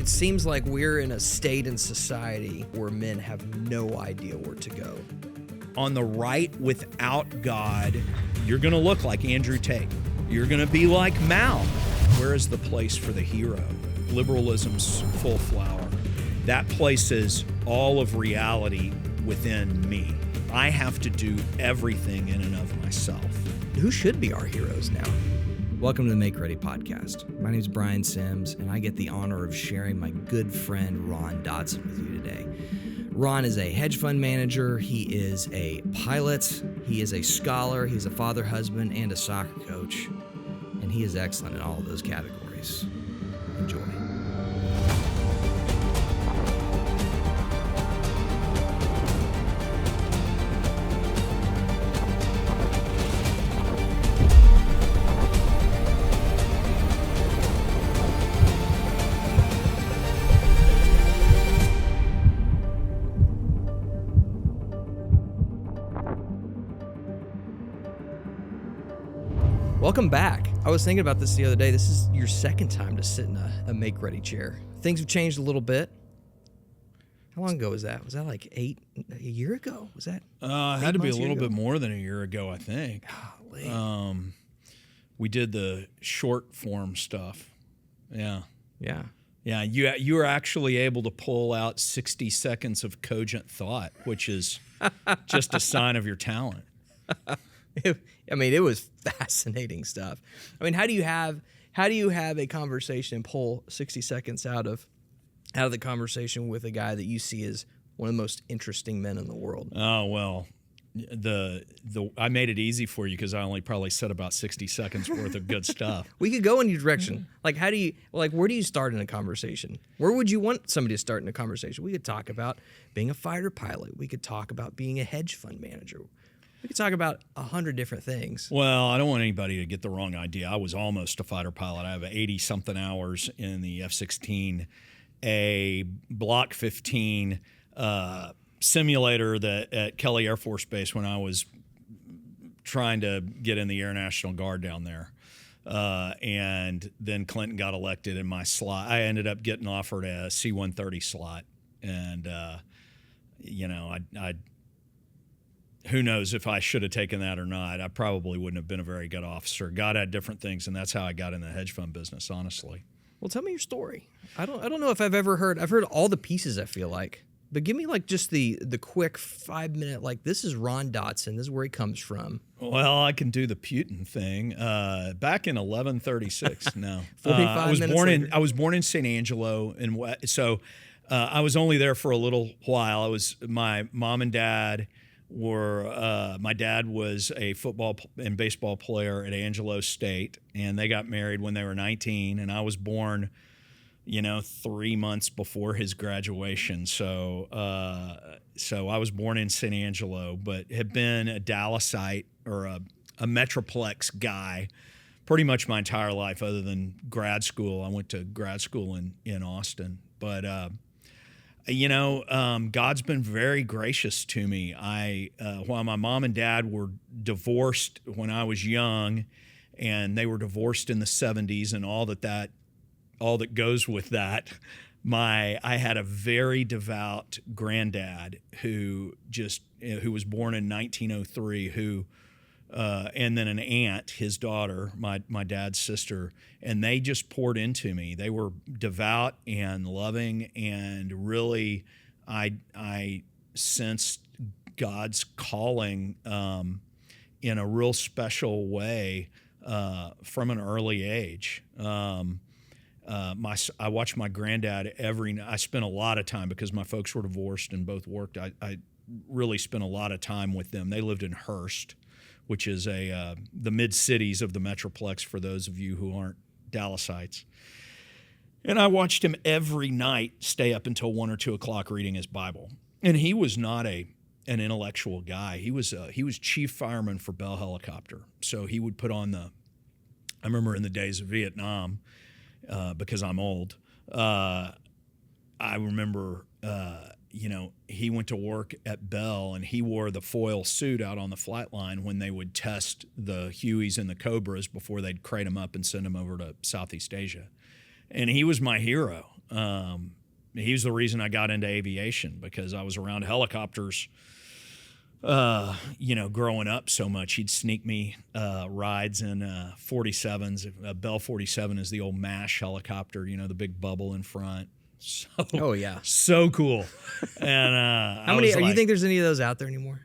It seems like we're in a state in society where men have no idea where to go. On the right, without God, you're going to look like Andrew Tate. You're going to be like Mao. Where is the place for the hero? Liberalism's full flower. That places all of reality within me. I have to do everything in and of myself. Who should be our heroes now? Welcome to the MakeReady Podcast. My name is Brian Sims, and I get the honor of sharing my good friend Ron Dodson with you today. Ron is a hedge fund manager. He is a pilot. He is a scholar. He's a father, husband, and a soccer coach. And he is excellent in all of those categories. Enjoy. Welcome back. I was thinking about this the other day. This is your second time to sit in a MakeReady chair. Things have changed a little bit. How long ago was that? Was that like a year ago? Was that? It had to be a little bit more than a year ago, I think. Golly. We did the short form stuff. Yeah. Yeah. Yeah, you were actually able to pull out 60 seconds of cogent thought, which is just a sign of your talent. It was fascinating stuff. I mean, how do you have a conversation and pull 60 seconds out of the conversation with a guy that you see as one of the most interesting men in the world? Oh, well, I made it easy for you because I only probably said about 60 seconds worth of good stuff. We could go in your direction. Like, where do you start in a conversation? Where would you want somebody to start in a conversation? We could talk about being a fighter pilot. We could talk about being a hedge fund manager. We could talk about 100 different things. Well, I don't want anybody to get the wrong idea. I was almost a fighter pilot. I have 80-something hours in the F-16, a Block 15 simulator at Kelly Air Force Base when I was trying to get in the Air National Guard down there. And then Clinton got elected in my slot. I ended up getting offered a C-130 slot. And, who knows if I should have taken that or not. I probably wouldn't have been a very good officer. God had different things, and that's how I got in the hedge fund business, honestly. Well, tell me your story. I don't know if I've heard all the pieces, I feel like. But give me just the quick 5-minute, this is Ron Dodson. This is where he comes from. Well, I can do the Putin thing. Back in 1136, no. 45 minutes later. I was born in St. Angelo, and so I was only there for a little while. My mom and dad my dad was a football and baseball player at Angelo State, and they got married when they were 19, and I was born 3 months before his graduation. So I was born in St. Angelo, but have been a Dallasite or a Metroplex guy pretty much my entire life other than grad school. I went to grad school in Austin. But, God's been very gracious to me. While my mom and dad were divorced when I was young, and they were divorced in the 70s and all that goes with that. I had a very devout granddad who was born in 1903, and then an aunt, his daughter, my dad's sister, and they just poured into me. They were devout and loving, and really, I sensed God's calling in a real special way from an early age. I watched my granddad every night. I spent a lot of time because my folks were divorced and both worked. I really spent a lot of time with them. They lived in Hearst, which is the mid-cities of the Metroplex for those of you who aren't Dallasites. And I watched him every night stay up until 1 or 2 o'clock reading his Bible. And he was not an intellectual guy. He was chief fireman for Bell Helicopter. So he would put on I remember in the days of Vietnam, because I'm old, I remember he went to work at Bell, and he wore the foil suit out on the flight line when they would test the Hueys and the Cobras before they'd crate them up and send them over to Southeast Asia. And he was my hero. he was the reason I got into aviation, because I was around helicopters, growing up so much. He'd sneak me rides in 47s. A Bell 47 is the old MASH helicopter, the big bubble in front. So, oh yeah, so cool. And how many? You think there's any of those out there anymore?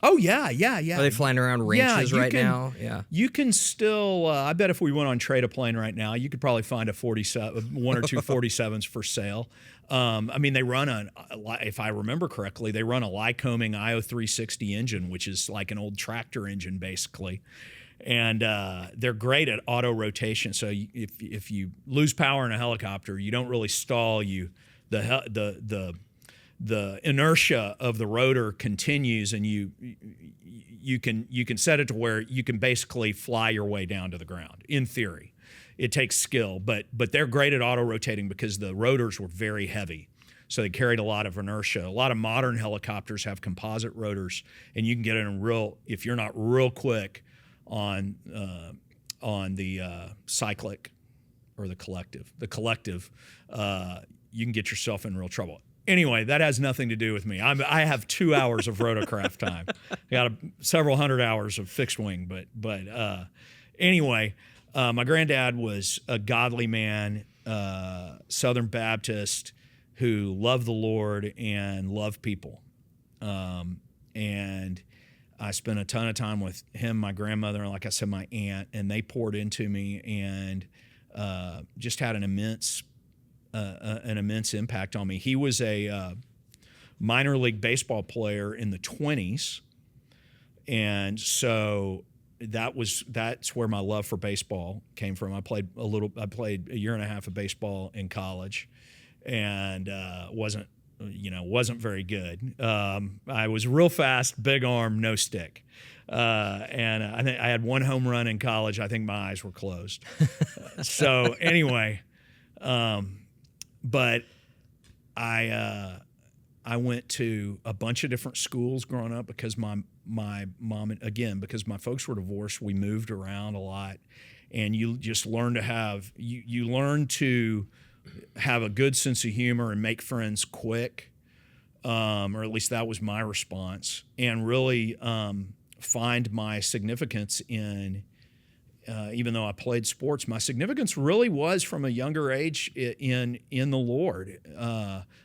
Oh yeah. Are they flying around ranches now? Yeah. You can still. I bet if we went on Trade a Plane right now, you could probably find one or two 47s for sale. They run if I remember correctly, they run a Lycoming IO 360 engine, which is like an old tractor engine basically. And they're great at auto rotation. So if you lose power in a helicopter, you don't really stall. The inertia of the rotor continues, and you can set it to where you can basically fly your way down to the ground. In theory, it takes skill, but they're great at auto rotating because the rotors were very heavy, so they carried a lot of inertia. A lot of modern helicopters have composite rotors, and you can get in if you're not real quick on the cyclic or the collective. You can get yourself in real trouble. Anyway, that has nothing to do with me. I have 2 hours of rotorcraft time. I got several hundred hours of fixed wing, but anyway, my granddad was a godly man, Southern Baptist, who loved the Lord and loved people, and I spent a ton of time with him, my grandmother, and like I said, my aunt, and they poured into me and just had an immense impact on me. He was a minor league baseball player in the 20s, and so that's where my love for baseball came from. I played a year and a half of baseball in college, and wasn't very good. I was real fast, big arm, no stick. And I think I had one home run in college. I think my eyes were closed. So anyway, but I went to a bunch of different schools growing up because my mom, again, because my folks were divorced, we moved around a lot, and you just learn to have you learn to have a good sense of humor and make friends quick, or at least that was my response, and really find my significance in, even though I played sports, my significance really was from a younger age in the Lord,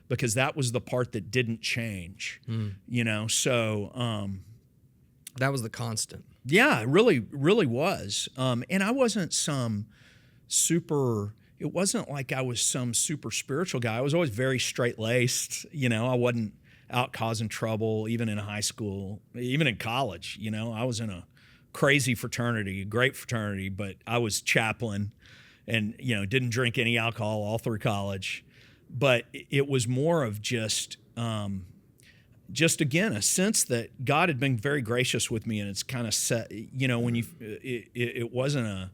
because that was the part that didn't change, so that was the constant. Yeah, it really was. And I wasn't it wasn't like I was some super spiritual guy. I was always very straight-laced. I wasn't out causing trouble, even in high school, even in college. I was in a crazy fraternity, a great fraternity, but I was chaplain and, didn't drink any alcohol all through college. But it was more of just again, a sense that God had been very gracious with me, and it's kind of set, when it wasn't a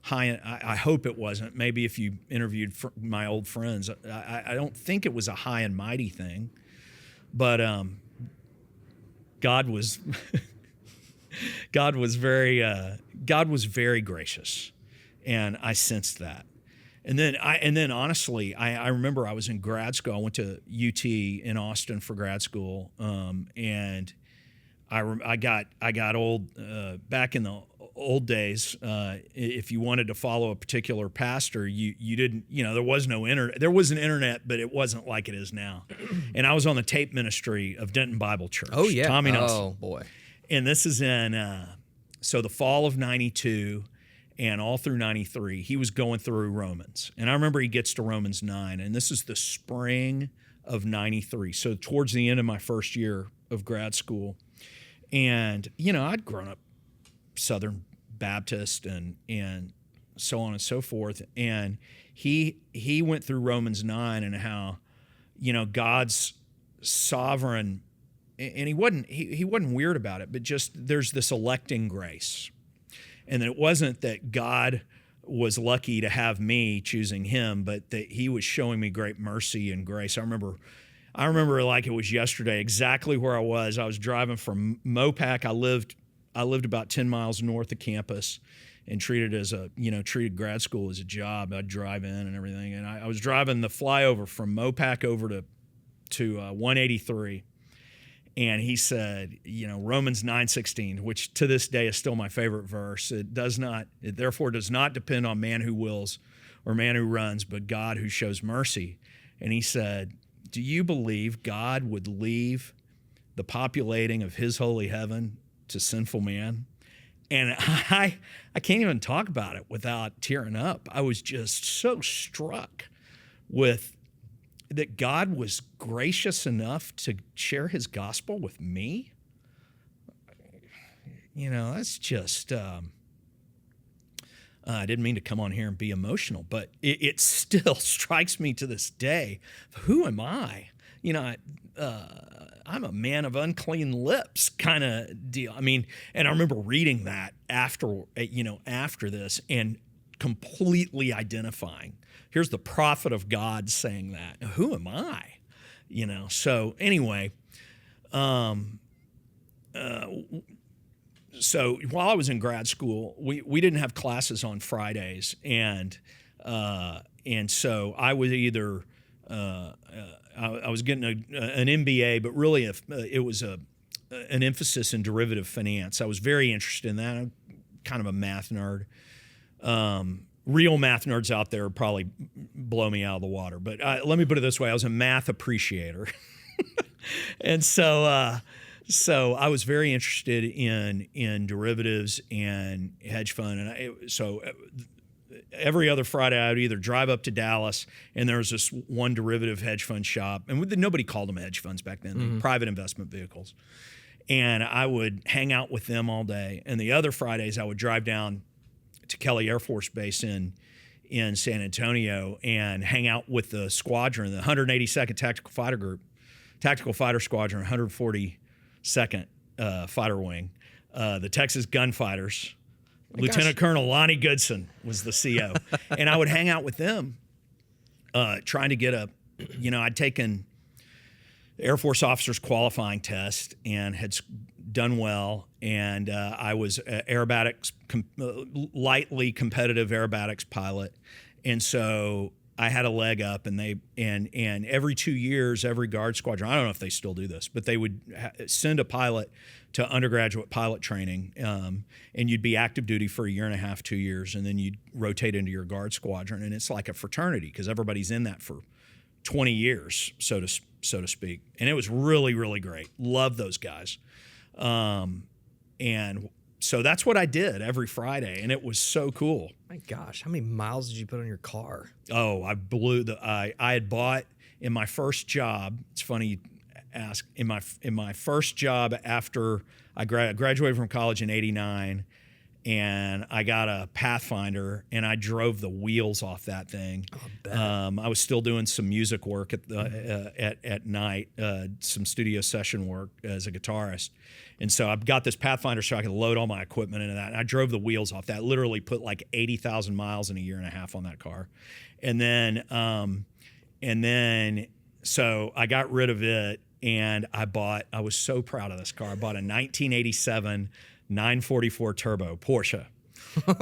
high, I hope it wasn't. Maybe if you interviewed my old friends, I don't think it was a high and mighty thing, but God was God was very gracious, and I sensed that. And then honestly, I remember I was in grad school. I went to UT in Austin for grad school, and I got old back in the old days. If you wanted to follow a particular pastor, you didn't. There was no internet. There was an internet, but it wasn't like it is now. And I was on the tape ministry of Denton Bible Church. Oh yeah, Tommy Nelson. Oh boy. And this is in the fall of '92. And all through 93, he was going through Romans. And I remember he gets to Romans 9, and this is the spring of 93. So towards the end of my first year of grad school. And, I'd grown up Southern Baptist and so on and so forth. And he went through Romans 9 and how, God's sovereign, and he wasn't weird about it, but just there's this electing grace. And that it wasn't that God was lucky to have me choosing him, but that he was showing me great mercy and grace. I remember like it was yesterday, exactly where I was. I was driving from Mopac. I lived about 10 miles north of campus, and treated grad school as a job. I'd drive in and everything. And I was driving the flyover from Mopac over to 183. And he said, Romans 9:16, which to this day is still my favorite verse. It therefore does not depend on man who wills or man who runs, but God who shows mercy. And he said, do you believe God would leave the populating of his holy heaven to sinful man? And I can't even talk about it without tearing up. I was just so struck with that God was gracious enough to share his gospel with me. That's just, I didn't mean to come on here and be emotional, but it still strikes me to this day. Who am I? I'm a man of unclean lips kind of deal. I mean, and I remember reading that after this and completely identifying. Here's the prophet of God saying that. Who am I? So anyway, so while I was in grad school, we didn't have classes on Fridays, and so I was either I was getting an MBA, but really it was an emphasis in derivative finance. I was very interested in that. I'm kind of a math nerd. Real math nerds out there probably blow me out of the water, but let me put it this way: I was a math appreciator, and so I was very interested in derivatives and hedge fund, and so every other Friday I would either drive up to Dallas, and there was this one derivative hedge fund shop, and nobody called them hedge funds back then, they were private investment vehicles, and I would hang out with them all day. And the other Fridays I would drive down to Kelly Air Force Base in San Antonio and hang out with the squadron, the 182nd Tactical Fighter Group, Tactical Fighter Squadron, 142nd Fighter Wing, the Texas Gunfighters. Lieutenant Colonel Lonnie Goodson was the CO. And I would hang out with them trying to get I'd taken Air Force officers qualifying test and had done well, and I was aerobatics, lightly competitive aerobatics pilot, and so I had a leg up. And and every 2 years, every guard squadron, I don't know if they still do this, but they would send a pilot to undergraduate pilot training, and you'd be active duty for 1.5 years, 2 years, and then you'd rotate into your guard squadron, and it's like a fraternity because everybody's in that for 20 years, so to speak. And it was really, really great. Love those guys. And so that's what I did every Friday, and it was so cool. My gosh, how many miles did you put on your car? Oh, I had bought in my first job. It's funny you ask. In my first job after I graduated from college in '89, and I got a Pathfinder, and I drove the wheels off that thing. Oh, I bet. I was still doing some music work at night, some studio session work as a guitarist. And so I've got this Pathfinder so I could load all my equipment into that. And I drove the wheels off that, literally put like 80,000 miles in 1.5 years on that car. And then so I got rid of it, and I was so proud of this car. I bought a 1987 944 Turbo Porsche.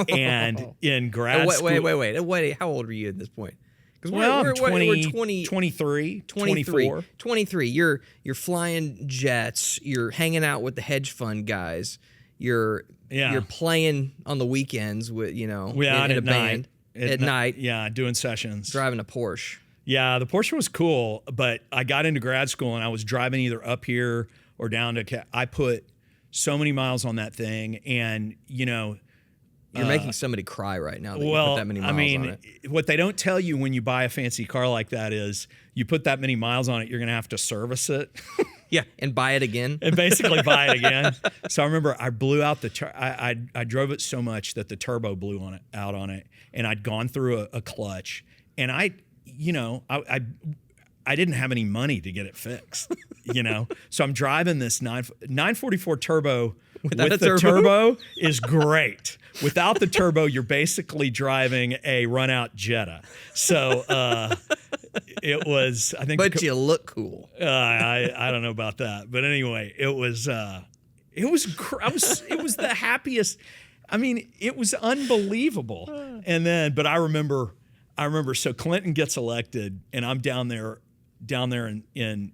And in grad school. Wait. How old were you at this point? Because we're 23, 24. 23. You're flying jets. You're hanging out with the hedge fund guys. You're playing on the weekends with in a band at night. Yeah, doing sessions. Driving a Porsche. Yeah, the Porsche was cool, but I got into grad school and I was driving either up here or down to. I put so many miles on that thing, and You're making somebody cry right now that you put that many miles on it. What they don't tell you when you buy a fancy car like that is you put that many miles on it, you're going to have to service it. Yeah, and buy it again. And basically buy it again. So I remember I blew out I drove it so much that the turbo blew out on it, and I'd gone through a clutch, and I didn't have any money to get it fixed, So I'm driving this 944 Turbo with the turbo is great. Without the turbo, you're basically driving a run-out Jetta. So it was, I think. But you look cool. I don't know about that, but anyway, it was the happiest. I mean, it was unbelievable. And then, but I remember. So Clinton gets elected, and I'm down there in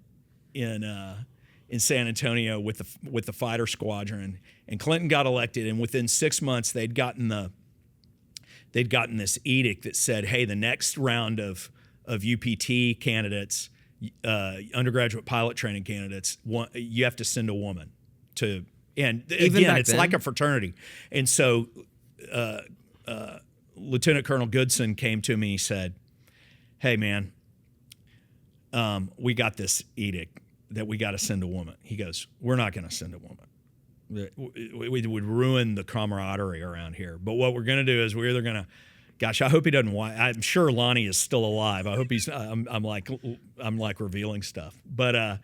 San Antonio with the fighter squadron, and Clinton got elected, and within 6 months they'd gotten this edict that said, hey, the next round of UPT candidates, undergraduate pilot training candidates, you have to send a woman to, and Even again, back it's then? like a fraternity. And so Lieutenant Colonel Goodson came to me, he said, hey, man, we got this edict that we got to send a woman. He goes, we're not going to send a woman. We would ruin the camaraderie around here. But what we're going to do is we're either going to, gosh, I hope he doesn't. I'm sure Lonnie is still alive. I hope he's. I'm like revealing stuff. But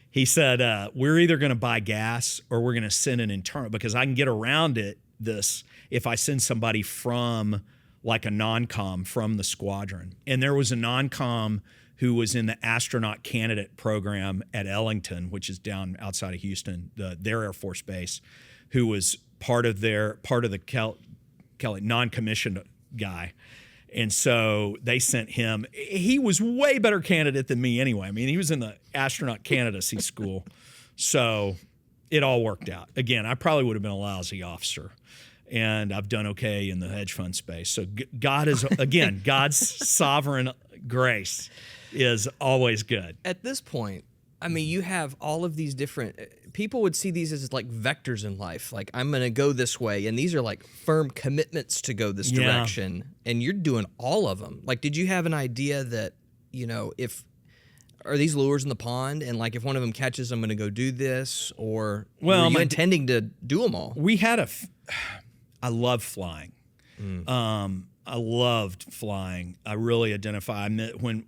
he said we're either going to buy gas or we're going to send an internal, because I can get around this if I send somebody from like a non-com from the squadron. And there was a non-com who was in the astronaut candidate program at Ellington, which is down outside of Houston, their Air Force base, who was part of the Kelly non-commissioned guy. And so they sent him. He was way better candidate than me anyway. I mean, he was in the astronaut candidacy school. So it all worked out. Again, I probably would have been a lousy officer. And I've done okay in the hedge fund space. So God is, again, God's sovereign grace is always good. At this point, I mean, you have all of these different, people would see these as like vectors in life. Like, I'm going to go this way. And these are like firm commitments to go this direction. And you're doing all of them. Like, did you have an idea that, are these lures in the pond? And like, if one of them catches, I'm going to go do this? Or were you intending to do them all? We had I love flying. I loved flying. I really identify. When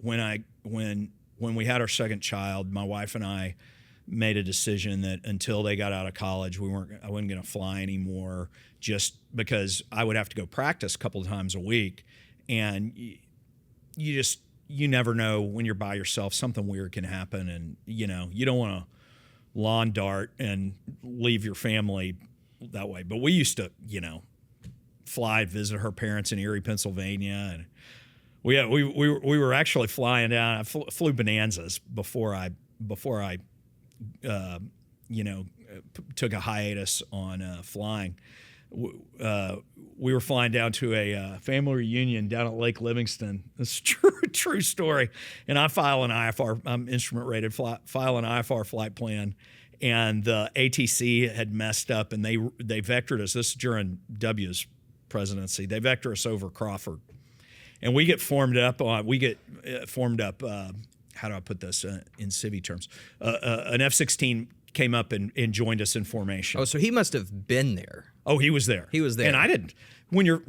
we had our second child, my wife and I made a decision that until they got out of college, I wasn't going to fly anymore, just because I would have to go practice a couple of times a week, and you never know when you're by yourself, something weird can happen, and you don't want to lawn dart and leave your family that way. But we used to, fly, visit her parents in Erie, Pennsylvania, and we were actually flying down. I flew Bonanzas before I took a hiatus on flying. We were flying down to a family reunion down at Lake Livingston. It's a true story. And I file an IFR. I'm instrument rated. File an IFR flight plan. And the ATC had messed up, and they vectored us. This is during W's presidency. They vector us over Crawford, and we get formed up. How do I put this in civvy terms? An F-16 came up and joined us in formation. Oh, so he must have been there. Oh, he was there. He was there, and I didn't. When you're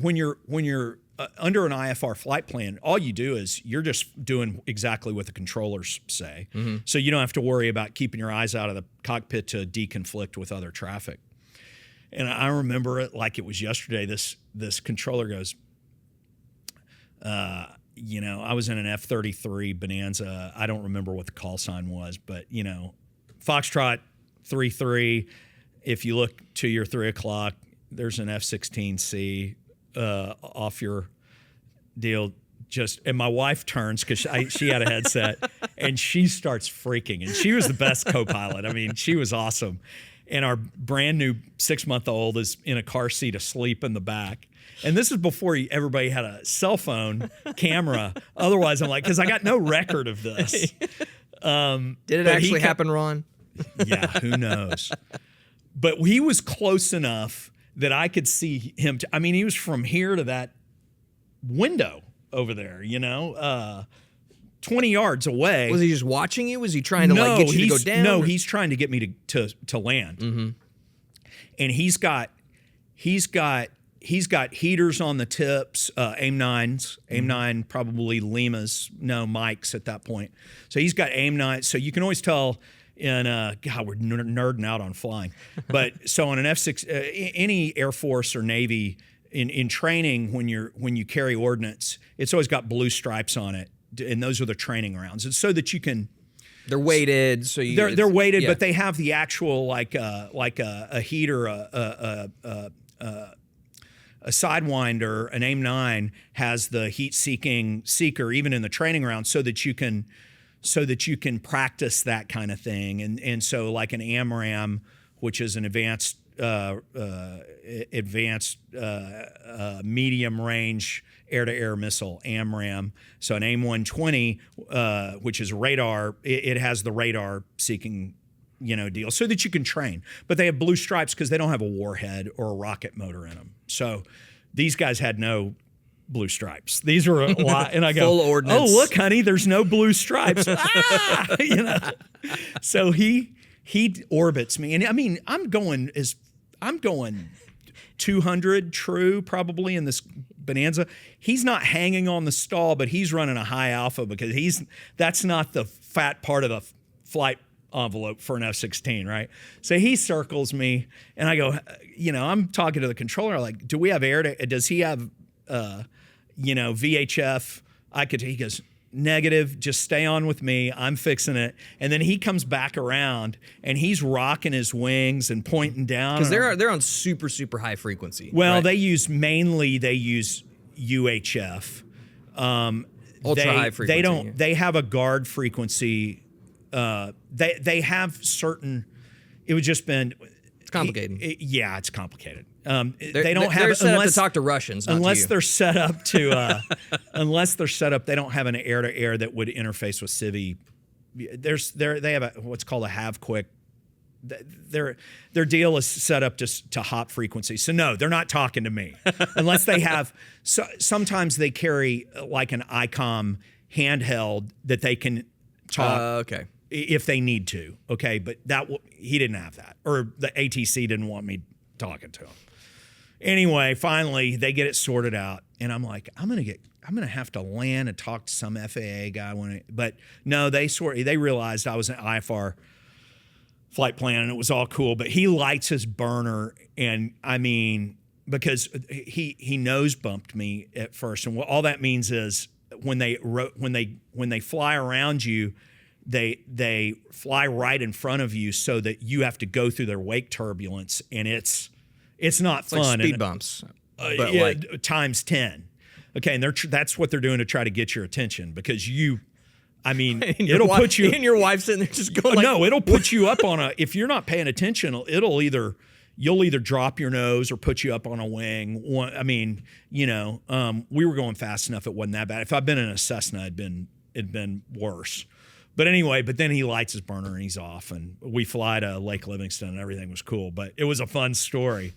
under an IFR flight plan, all you do is you're just doing exactly what the controllers say. Mm-hmm. So you don't have to worry about keeping your eyes out of the cockpit to deconflict with other traffic. And I remember it like it was yesterday. This controller goes, I was in an F-33 Bonanza. I don't remember what the call sign was, but Foxtrot 33. If you look to your 3 o'clock, there's an F-16C off your deal. And my wife turns, because she had a headset, and she starts freaking. And she was the best co-pilot. I mean, she was awesome. And our brand new 6-month-old is in a car seat asleep in the back. And this is before everybody had a cell phone camera. Otherwise, I'm like, because I got no record of this. Did it actually happen, Ron? Yeah, who knows? But he was close enough that I could see him. He was from here to that window over there, 20 yards away. Was he just watching you? Was he trying to get you to go down? No, he's trying to get me to land. Mm-hmm. And he's got heaters on the tips, AIM-9s, AIM-9 probably Limas, no Mikes at that point. So he's got AIM-9. So you can always tell. And God, we're nerding out on flying. But so on an F-6, any Air Force or Navy in training, when you carry ordnance, it's always got blue stripes on it, and those are the training rounds. It's so that you can. They're weighted, so they're weighted, yeah. But they have the actual like a heater, Sidewinder, an AIM-9 has the heat-seeking seeker even in the training round so that you can practice that kind of thing. And so like an AMRAAM, which is an advanced medium range air-to-air missile, AMRAAM. So an AIM-120, which is radar, it has the radar seeking, deal so that you can train. But they have blue stripes because they don't have a warhead or a rocket motor in them. So these guys had no blue stripes. These were a lot. And I go, full ordnance. Oh, look, honey, there's no blue stripes. So he orbits me. And I mean, I'm going 200 true probably in this Bonanza. He's not hanging on the stall, but he's running a high alpha because that's not the fat part of the flight envelope for an F-16, right? So he circles me and I go, I'm talking to the controller, like, do we have does he have, VHF? He goes, negative, just stay on with me. I'm fixing it. And then he comes back around and he's rocking his wings and pointing down. Because they're on super, super high frequency. Well, right? they use UHF. Ultra high frequency. They have a guard frequency. They have certain, it would just been. It's complicated. It's complicated. They don't have set up to talk to Russians, unless to they're set up to they don't have an air-to-air that would interface with Civi. They have what's called a have quick. Their deal is set up to hop frequency. So no, they're not talking to me unless they have. So sometimes they carry like an ICOM handheld that they can talk. Okay. If they need to, okay, but he didn't have that, or the ATC didn't want me talking to him. Anyway, finally they get it sorted out, and I'm like, I'm gonna have to land and talk to some FAA guy but no, they realized I was an IFR flight plan, and it was all cool. But he lights his burner, and I mean, because he nose bumped me at first, and what all that means is when they fly around you. They fly right in front of you so that you have to go through their wake turbulence, and it's not fun. Like speed bumps, but like times 10. Okay, and that's what they're doing to try to get your attention because it'll put you and your wife sitting there just going. No, it'll put you up on if you're not paying attention, you'll either drop your nose or put you up on a wing. We were going fast enough; it wasn't that bad. If I'd been in a Cessna, it'd been worse. But anyway, then he lights his burner and he's off, and we fly to Lake Livingston and everything was cool. But it was a fun story.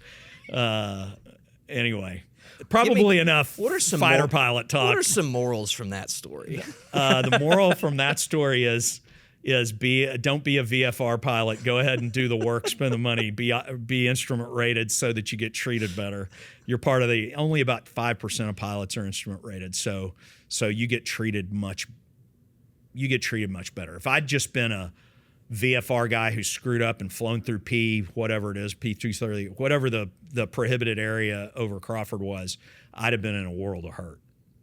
Anyway, probably enough fighter pilot talk. What are some morals from that story? The moral from that story is don't be a VFR pilot. Go ahead and do the work, spend the money, be instrument rated so that you get treated better. You're part of only about 5% of pilots are instrument rated, so you get treated much better. If I'd just been a VFR guy who screwed up and flown through P230, whatever the prohibited area over Crawford was, I'd have been in a world of hurt.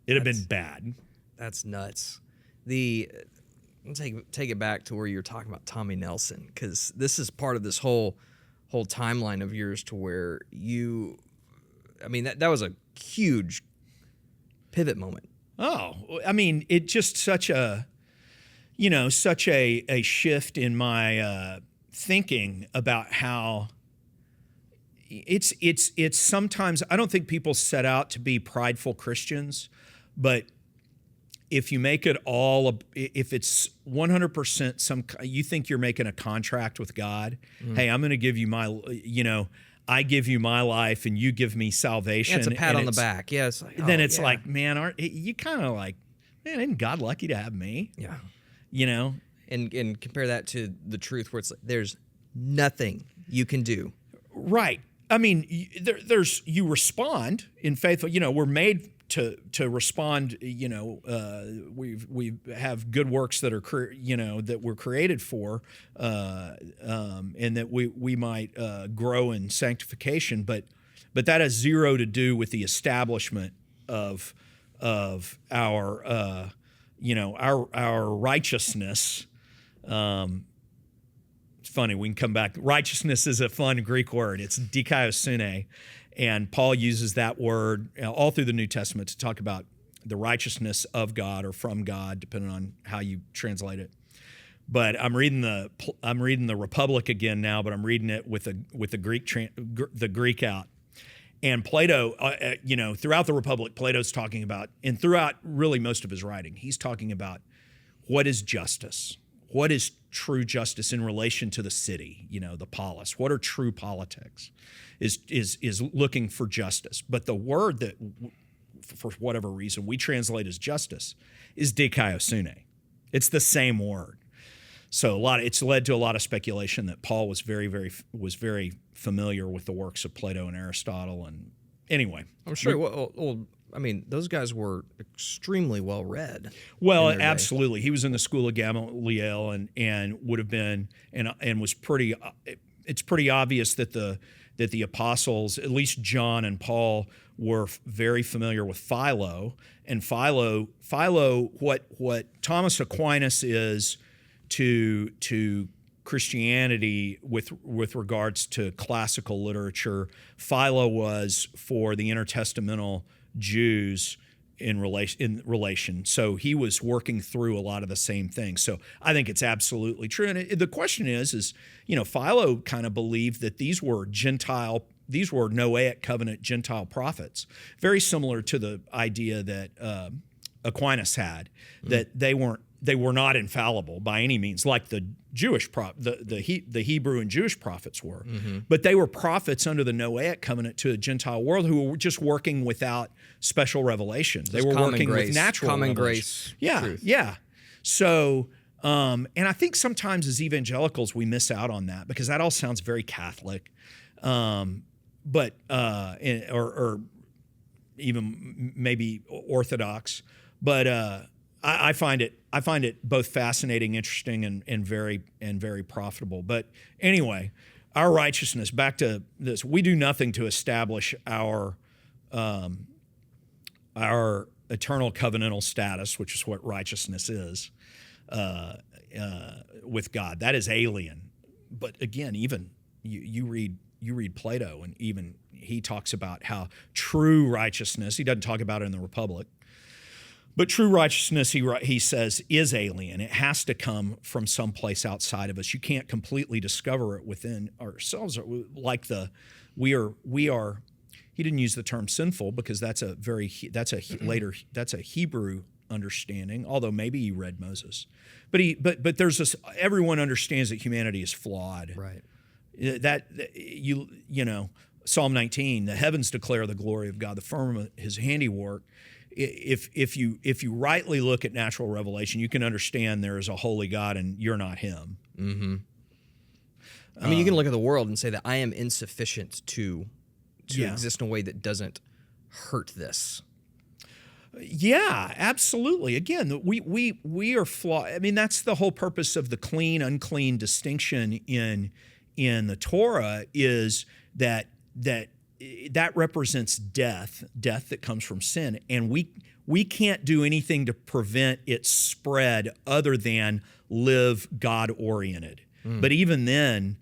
It'd have been bad. That's nuts. Let's take it back to where you were talking about Tommy Nelson, because this is part of this whole timeline of yours to where that was a huge pivot moment. Oh, it's just such a shift in my thinking about how it's sometimes, I don't think people set out to be prideful Christians, but if you make it if it's 100% you think you're making a contract with God, hey, I'm going to give you I give you my life and you give me salvation. Yeah, it's a pat on the back. Yes. Then it's like, man, you kind of like, man, isn't God lucky to have me? Yeah. And compare that to the truth where it's like, there's nothing you can do. Right. You respond in faith. We're made to respond. We have good works that are that we're created for, and that we might grow in sanctification. But that has zero to do with the establishment of our righteousness. It's funny, we can come back. Righteousness is a fun Greek word. It's dikaiosune. And Paul uses that word all through the New Testament to talk about the righteousness of God or from God, depending on how you translate it. But I'm reading the Republic again now, but I'm reading it with the Greek out. And Plato, throughout the Republic, Plato's talking about, and throughout really most of his writing, he's talking about what is justice, what is true justice in relation to the city, the polis. What are true politics? Is looking for justice. But the word that, for whatever reason, we translate as justice is dikaiosune. It's the same word. So it's led to a lot of speculation that Paul was very familiar with the works of Plato and Aristotle. And anyway, I'm sure. Well, I mean, those guys were extremely well read. Well, absolutely. He was in the school of Gamaliel and would have been and was pretty. It's pretty obvious that the apostles, at least John and Paul, were very familiar with Philo. And Philo, what Thomas Aquinas is to Christianity with regards to classical literature, Philo was for the intertestamental Jews in relation. So he was working through a lot of the same things. So I think it's absolutely true. And the question is Philo kind of believed that these were Noahic covenant Gentile prophets, very similar to the idea that Aquinas had, that they were not infallible by any means, like the Jewish the Hebrew and Jewish prophets were, but they were prophets under the Noahic covenant to a Gentile world who were just working without special revelation. They were working with natural common revelation. grace. Truth. Yeah. So, and I think sometimes as evangelicals we miss out on that because that all sounds very Catholic, but or even maybe Orthodox, but. I find it both fascinating, interesting, and very profitable. But anyway, our righteousness. Back to this, we do nothing to establish our eternal covenantal status, which is what righteousness is, with God. That is alien. But again, even you read Plato, and even he talks about how true righteousness. He doesn't talk about it in the Republic. But true righteousness, he says, is alien. It has to come from someplace outside of us. You can't completely discover it within ourselves. Like we are. He didn't use the term sinful because that's a Hebrew understanding. Although maybe he read Moses, but there's this. Everyone understands that humanity is flawed. Right. Psalm 19, the heavens declare the glory of God, the firmament His handiwork. If you rightly look at natural revelation, you can understand there is a holy God and you're not Him. Mm-hmm. I mean, you can look at the world and say that I am insufficient to exist in a way that doesn't hurt this. Yeah, absolutely. Again, we are flawed. I mean, that's the whole purpose of the clean, unclean distinction in the Torah is that represents death that comes from sin, and we can't do anything to prevent its spread other than live God-oriented. But even then,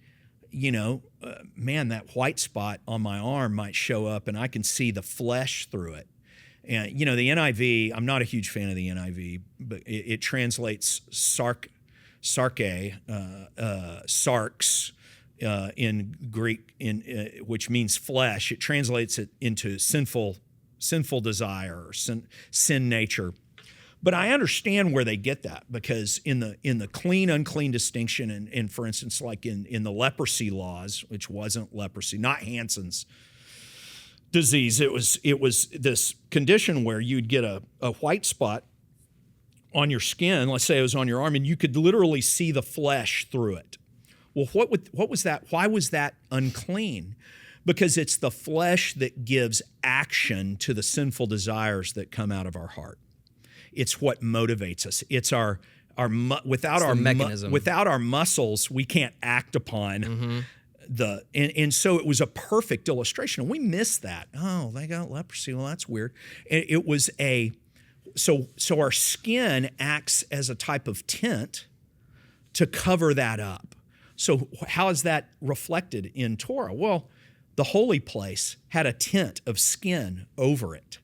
that white spot on my arm might show up, and I can see the flesh through it. And the NIV, I'm not a huge fan of the NIV, but it translates sarke, sarx. In Greek, which means flesh, it translates it into sinful desire or sin nature. But I understand where they get that because in the clean unclean distinction, and for instance, like in the leprosy laws, which wasn't leprosy, not Hansen's disease, it was this condition where you'd get a white spot on your skin. Let's say it was on your arm, and you could literally see the flesh through it. Well, what was that? Why was that unclean? Because it's the flesh that gives action to the sinful desires that come out of our heart. It's what motivates us. It's without our muscles, we can't act upon and so it was a perfect illustration. And we miss that. Oh, they got leprosy. Well, that's weird. It was so our skin acts as a type of tint to cover that up. So how is that reflected in Torah? Well, the holy place had a tent of skin over it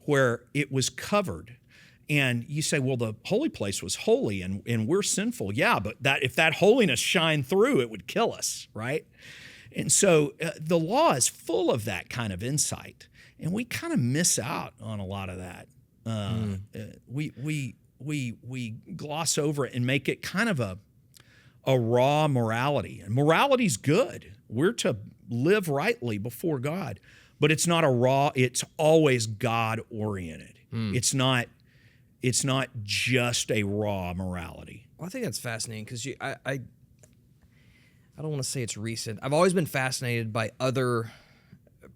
where it was covered. And you say, well, the holy place was holy and we're sinful. Yeah, but if that holiness shined through, it would kill us, right? And so the law is full of that kind of insight. And we kind of miss out on a lot of that. We gloss over it and make it kind of a raw morality. And morality's good. We're to live rightly before God, but it's not a raw, it's always God-oriented. It's not just a raw morality. Well, I think that's fascinating because I don't want to say it's recent. I've always been fascinated by other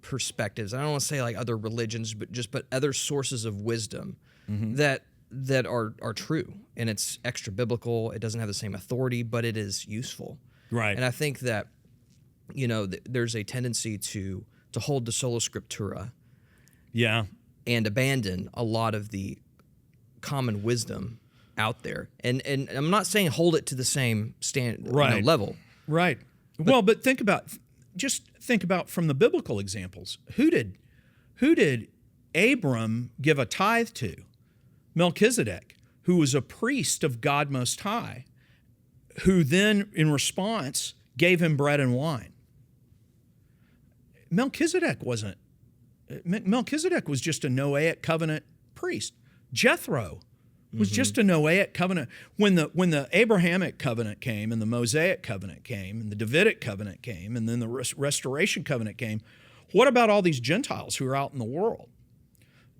perspectives. I don't want to say like other religions, but other sources of wisdom that are true, and it's extra biblical. It doesn't have the same authority, but it is useful. Right. And I think that there's a tendency to hold to sola scriptura, and abandon a lot of the common wisdom out there. And I'm not saying hold it to the same level. Right. But think about from the biblical examples. Who did Abram give a tithe to? Melchizedek, who was a priest of God Most High, who then in response gave him bread and wine. Melchizedek was just a Noahic covenant priest. Jethro was just a Noahic covenant. When the Abrahamic covenant came and the Mosaic covenant came and the Davidic covenant came and then the Restoration covenant came, what about all these Gentiles who are out in the world?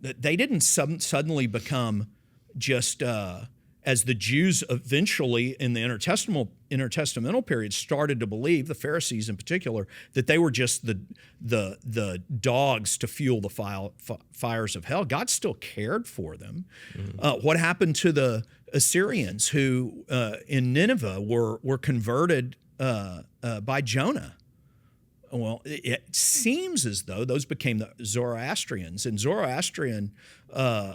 That they didn't suddenly become just as the Jews eventually in the intertestamental period started to believe, the Pharisees in particular, that they were just the dogs to fuel the fires of hell. God still cared for them. What happened to the Assyrians who in Nineveh were converted by Jonah? Well, it seems as though those became the Zoroastrians. In Zoroastrian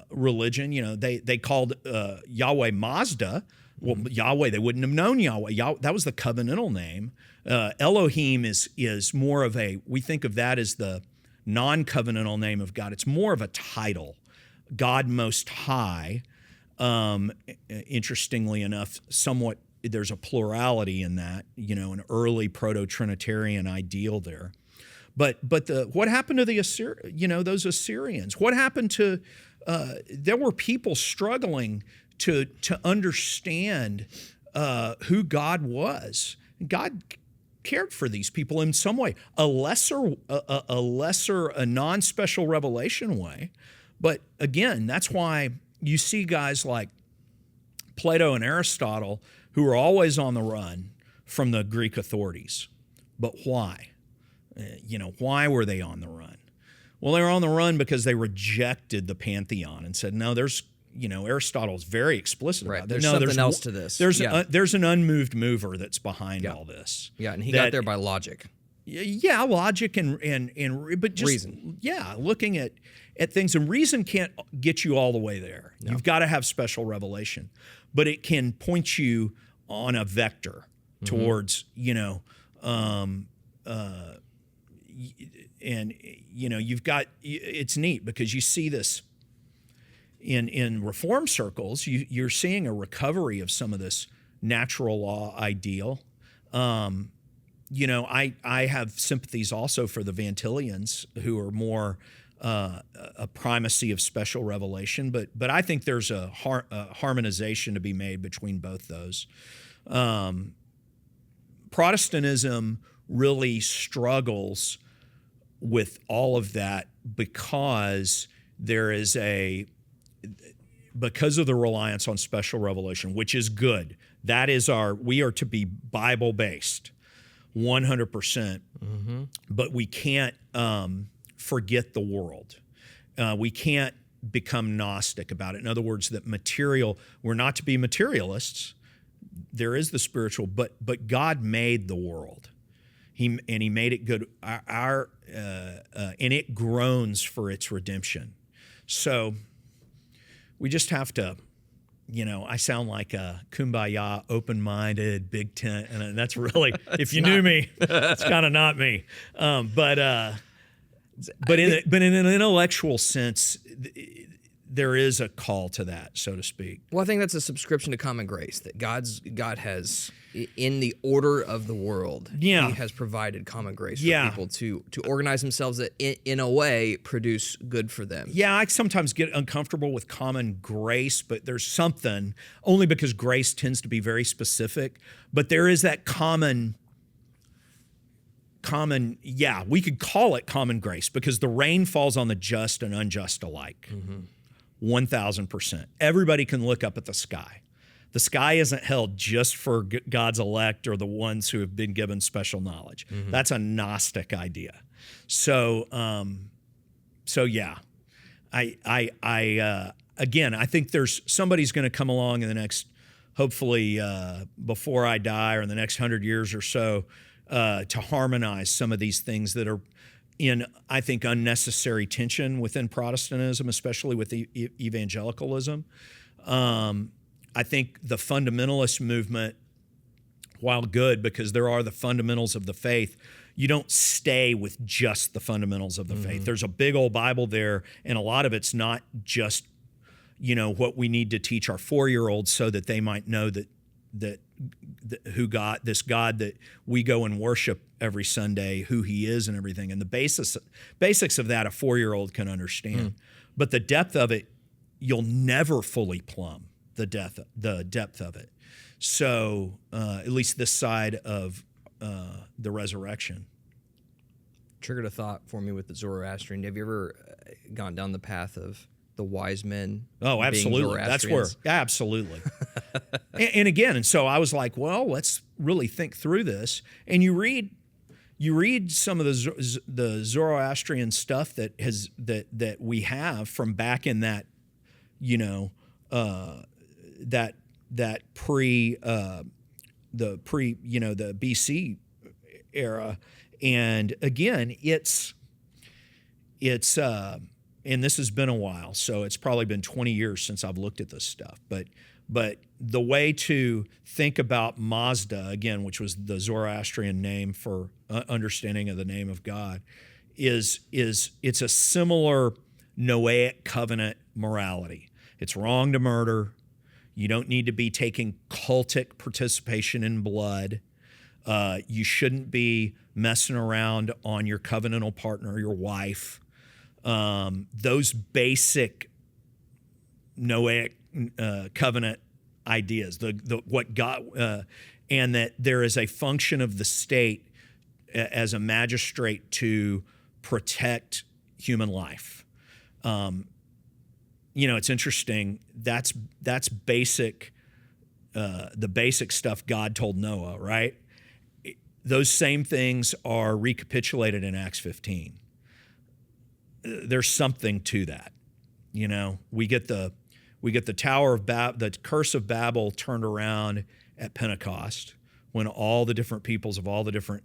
religion, they called Yahweh Mazda. Well, Yahweh, they wouldn't have known Yahweh. That was the covenantal name. Elohim is more of we think of that as the non-covenantal name of God. It's more of a title, God Most High. Interestingly enough, somewhat there's a plurality in that, an early proto-Trinitarian ideal there. But what happened to those Assyrians? What happened to there were people struggling to understand who God was. God cared for these people in some way, a non-special revelation way. But again, that's why you see guys like Plato and Aristotle who are always on the run from the Greek authorities. But why? Why were they on the run? Well, they were on the run because they rejected the pantheon and said, no, Aristotle's very explicit about There's that. something else to this. There's an unmoved mover that's behind all this. Yeah, and he got there by logic. Yeah, logic but just reason. Yeah, looking at things, and reason can't get you all the way there. No. You've got to have special revelation, but it can point you on a vector towards you've got, it's neat because you see this in reform circles. You're seeing a recovery of some of this natural law ideal. I have sympathies also for the Vantillians, who are more a primacy of special revelation, but I think there's a harmonization to be made between both those. Protestantism really struggles with all of that because because of the reliance on special revelation, which is good. That is we are to be Bible-based, 100%. But we can't forget the world. We can't become Gnostic about it. In other words, we're not to be materialists. There is the spiritual, but God made the world. He made it good. And it groans for its redemption. So we just have to I sound like a kumbaya, open-minded, big tent, and that's really, if you knew me, it's kind of not me. But in an intellectual sense, there is a call to that, so to speak. Well, I think that's a subscription to common grace that God has, in the order of the world, He has provided common grace for people to organize themselves that, in a way, produce good for them. Yeah, I sometimes get uncomfortable with common grace, but there's something, only because grace tends to be very specific, but there is that common, we could call it common grace because the rain falls on the just and unjust alike. 1,000%. Everybody can look up at the sky. The sky isn't held just for God's elect or the ones who have been given special knowledge. That's a Gnostic idea. So yeah, again, I think there's somebody's going to come along in the next, hopefully before I die or in the next 100 years or so, to harmonize some of these things that are in, I think, unnecessary tension within Protestantism, especially with evangelicalism. I think the fundamentalist movement, while good because there are the fundamentals of the faith, you don't stay with just the fundamentals of the faith. There's a big old Bible there, and a lot of it's not just, what we need to teach our 4-year-olds so that they might know that who God, this God that we go and worship every Sunday, who He is and everything. And the basics of that a 4-year-old can understand. But the depth of it, you'll never fully plumb the depth of it. So at least this side of the resurrection. Triggered a thought for me with the Zoroastrian. Have you ever gone down the path of the wise men? Oh, absolutely. That's where, absolutely. and again, and so I was like, well, let's really think through this. And you read some of the Zoroastrian stuff that we have from back in that, the BC era. And again, it's and this has been a while, so it's probably been 20 years since I've looked at this stuff. But the way to think about Mazda, again, which was the Zoroastrian name for understanding of the name of God, is it's a similar Noahic covenant morality. It's wrong to murder. You don't need to be taking cultic participation in blood. You shouldn't be messing around on your covenantal partner, your wife. Those basic Noahic covenant ideas, what God, and that there is a function of the state as a magistrate to protect human life. It's interesting. That's basic. The basic stuff God told Noah, right? Those same things are recapitulated in Acts 15. There's something to that. We get the Tower of the curse of Babel turned around at Pentecost when all the different peoples of all the different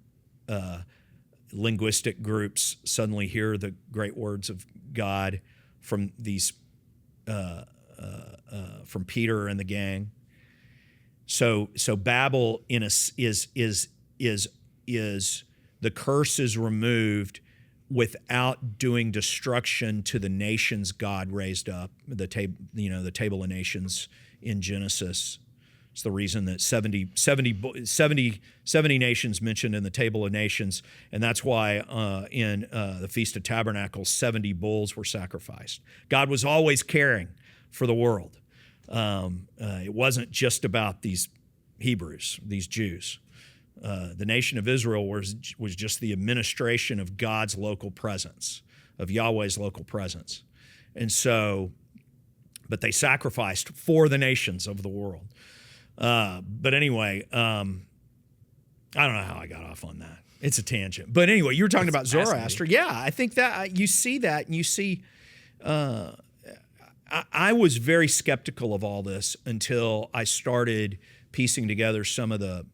linguistic groups suddenly hear the great words of God from these from Peter and the gang. So Babel is the curse is removed without doing destruction to the nations God raised up, the table of nations in Genesis. It's the reason that 70 nations mentioned in the table of nations, and that's why in the Feast of Tabernacles, 70 bulls were sacrificed. God was always caring for the world. It wasn't just about these Hebrews, these Jews. The nation of Israel was just the administration of God's local presence, of Yahweh's local presence. And so, but they sacrificed for the nations of the world. But anyway, I don't know how I got off on that. It's a tangent. But anyway, you were talking about Zoroaster. Yeah, I think that you see that, and you see, I was very skeptical of all this until I started piecing together some of the,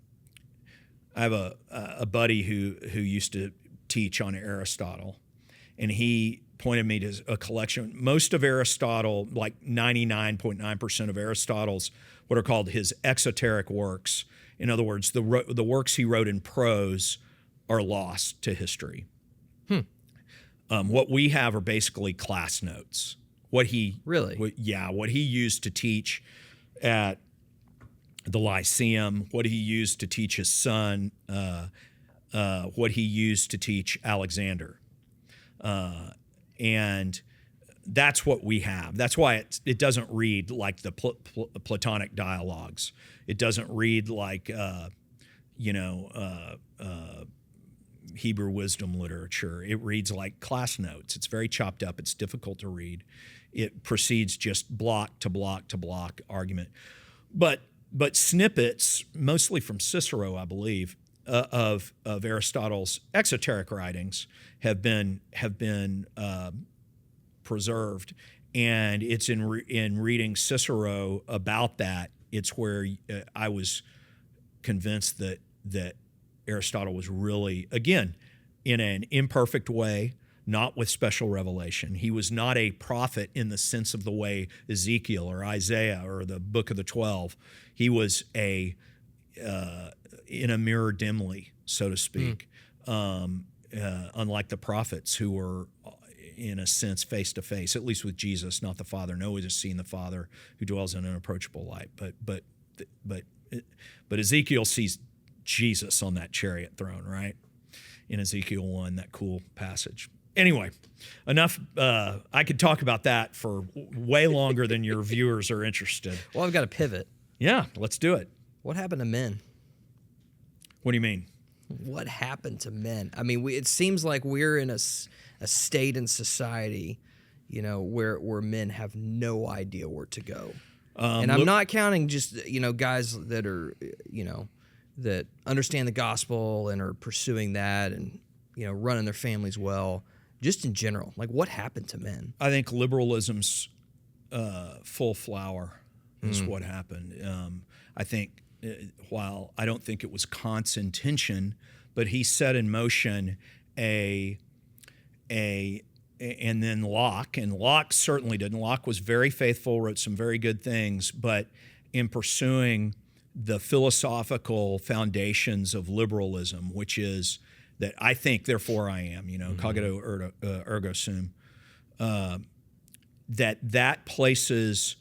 I have a buddy who used to teach on Aristotle, and he pointed me to a collection. Most of Aristotle, like 99.9% of Aristotle's, what are called his exoteric works. In other words, the works he wrote in prose are lost to history. What we have are basically class notes. What he used to teach at the Lyceum, what he used to teach his son, what he used to teach Alexander. And that's what we have. That's why it doesn't read like the Platonic dialogues. It doesn't read like, Hebrew wisdom literature. It reads like class notes. It's very chopped up. It's difficult to read. It proceeds just block to block to block argument. But snippets, mostly from Cicero, I believe, of Aristotle's exoteric writings have been preserved, and it's in reading Cicero about that. It's where I was convinced that Aristotle was really, again, in an imperfect way, not with special revelation. He was not a prophet in the sense of the way Ezekiel or Isaiah or the Book of the 12. He was in a mirror dimly, so to speak, unlike the prophets who were, in a sense, face to face, at least with Jesus, not the Father. No one has seen the Father who dwells in unapproachable light. But Ezekiel sees Jesus on that chariot throne, right? In Ezekiel 1, that cool passage. Anyway, enough. I could talk about that for way longer than your viewers are interested. Well, I've got to pivot. Yeah, let's do it. What happened to men? What do you mean? What happened to men? I mean, it seems like we're in a state in society, where men have no idea where to go. And I'm not counting just, guys that are, that understand the gospel and are pursuing that and, running their families well. Just in general, like what happened to men? I think liberalism's full flower is what happened. I think while I don't think it was Kant's intention, but he set in motion and then Locke, and Locke certainly didn't. Locke was very faithful, wrote some very good things, but in pursuing the philosophical foundations of liberalism, which is that I think, therefore I am, cogito ergo sum, that places,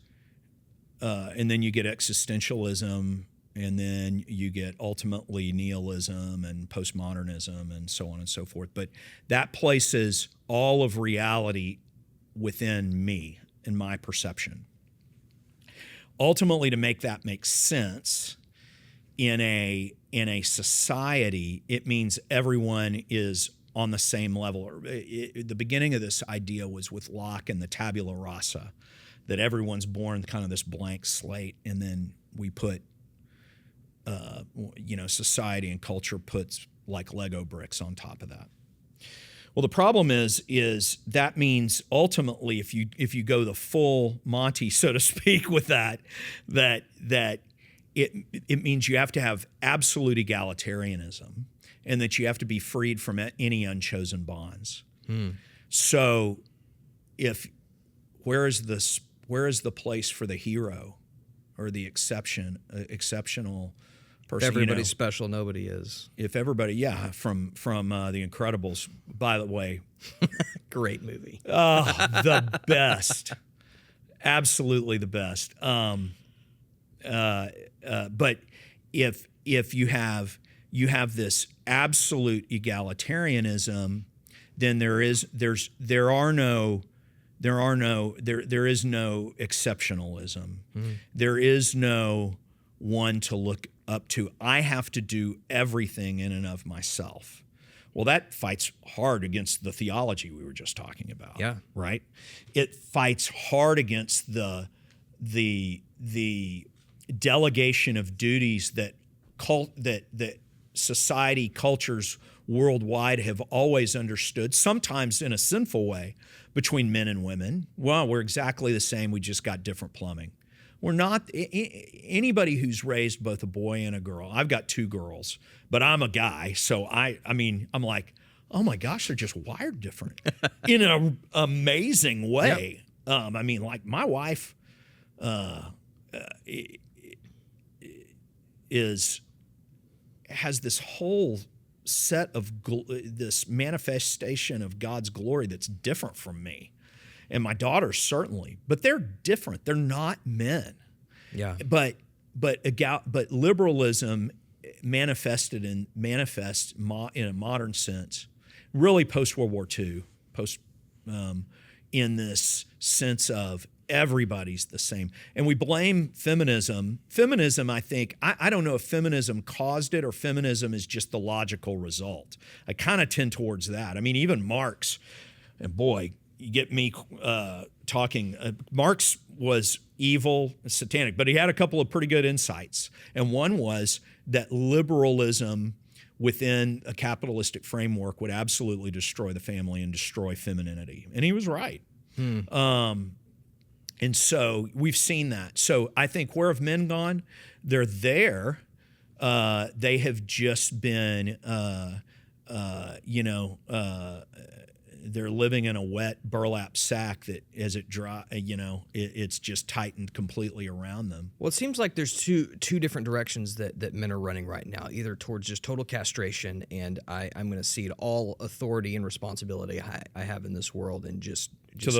and then you get existentialism, and then you get ultimately nihilism and postmodernism and so on and so forth. But that places all of reality within me and my perception. Ultimately, to make that make sense in a society, it means everyone is on the same level. The beginning of this idea was with Locke and the tabula rasa, that everyone's born kind of this blank slate, and then we put society and culture puts like Lego bricks on top of that. Well, the problem is that means ultimately, if you go the full Monty, so to speak, with that it means you have to have absolute egalitarianism, and that you have to be freed from any unchosen bonds. So, where is the place for the hero or the exceptional person? If everybody's special, nobody is. If everybody, from The Incredibles, by the way. Great movie. Oh, the best. Absolutely the best. But if you have this absolute egalitarianism, then there is no exceptionalism. There is no one to look up to. I have to do everything in and of myself. Well, that fights hard against the theology we were just talking about. Yeah. Right? It fights hard against the delegation of duties that society, cultures worldwide have always understood, sometimes in a sinful way, between men and women. Well, we're exactly the same. We just got different plumbing. We're not. Anybody who's raised both a boy and a girl. I've got two girls, but I'm a guy, so I'm like, oh my gosh, they're just wired different in an amazing way. Yep. I mean, like my wife has this whole set of this manifestation of God's glory that's different from me, and my daughters certainly, but they're different. They're not men. Yeah. But liberalism manifests in a modern sense, really post World War II, in this sense of everybody's the same. And we blame feminism. Feminism, I think, I don't know if feminism caused it or feminism is just the logical result. I kind of tend towards that. I mean, even Marx, and boy, you get me talking. Marx was evil, satanic, but he had a couple of pretty good insights. And one was that liberalism within a capitalistic framework would absolutely destroy the family and destroy femininity. And he was right. And so we've seen that. So I think where have men gone? They're there. They have just been, they're living in a wet burlap sack that as it dry, it's just tightened completely around them. Well, it seems like there's two different directions that men are running right now, either towards just total castration and I'm going to cede all authority and responsibility I have in this world and just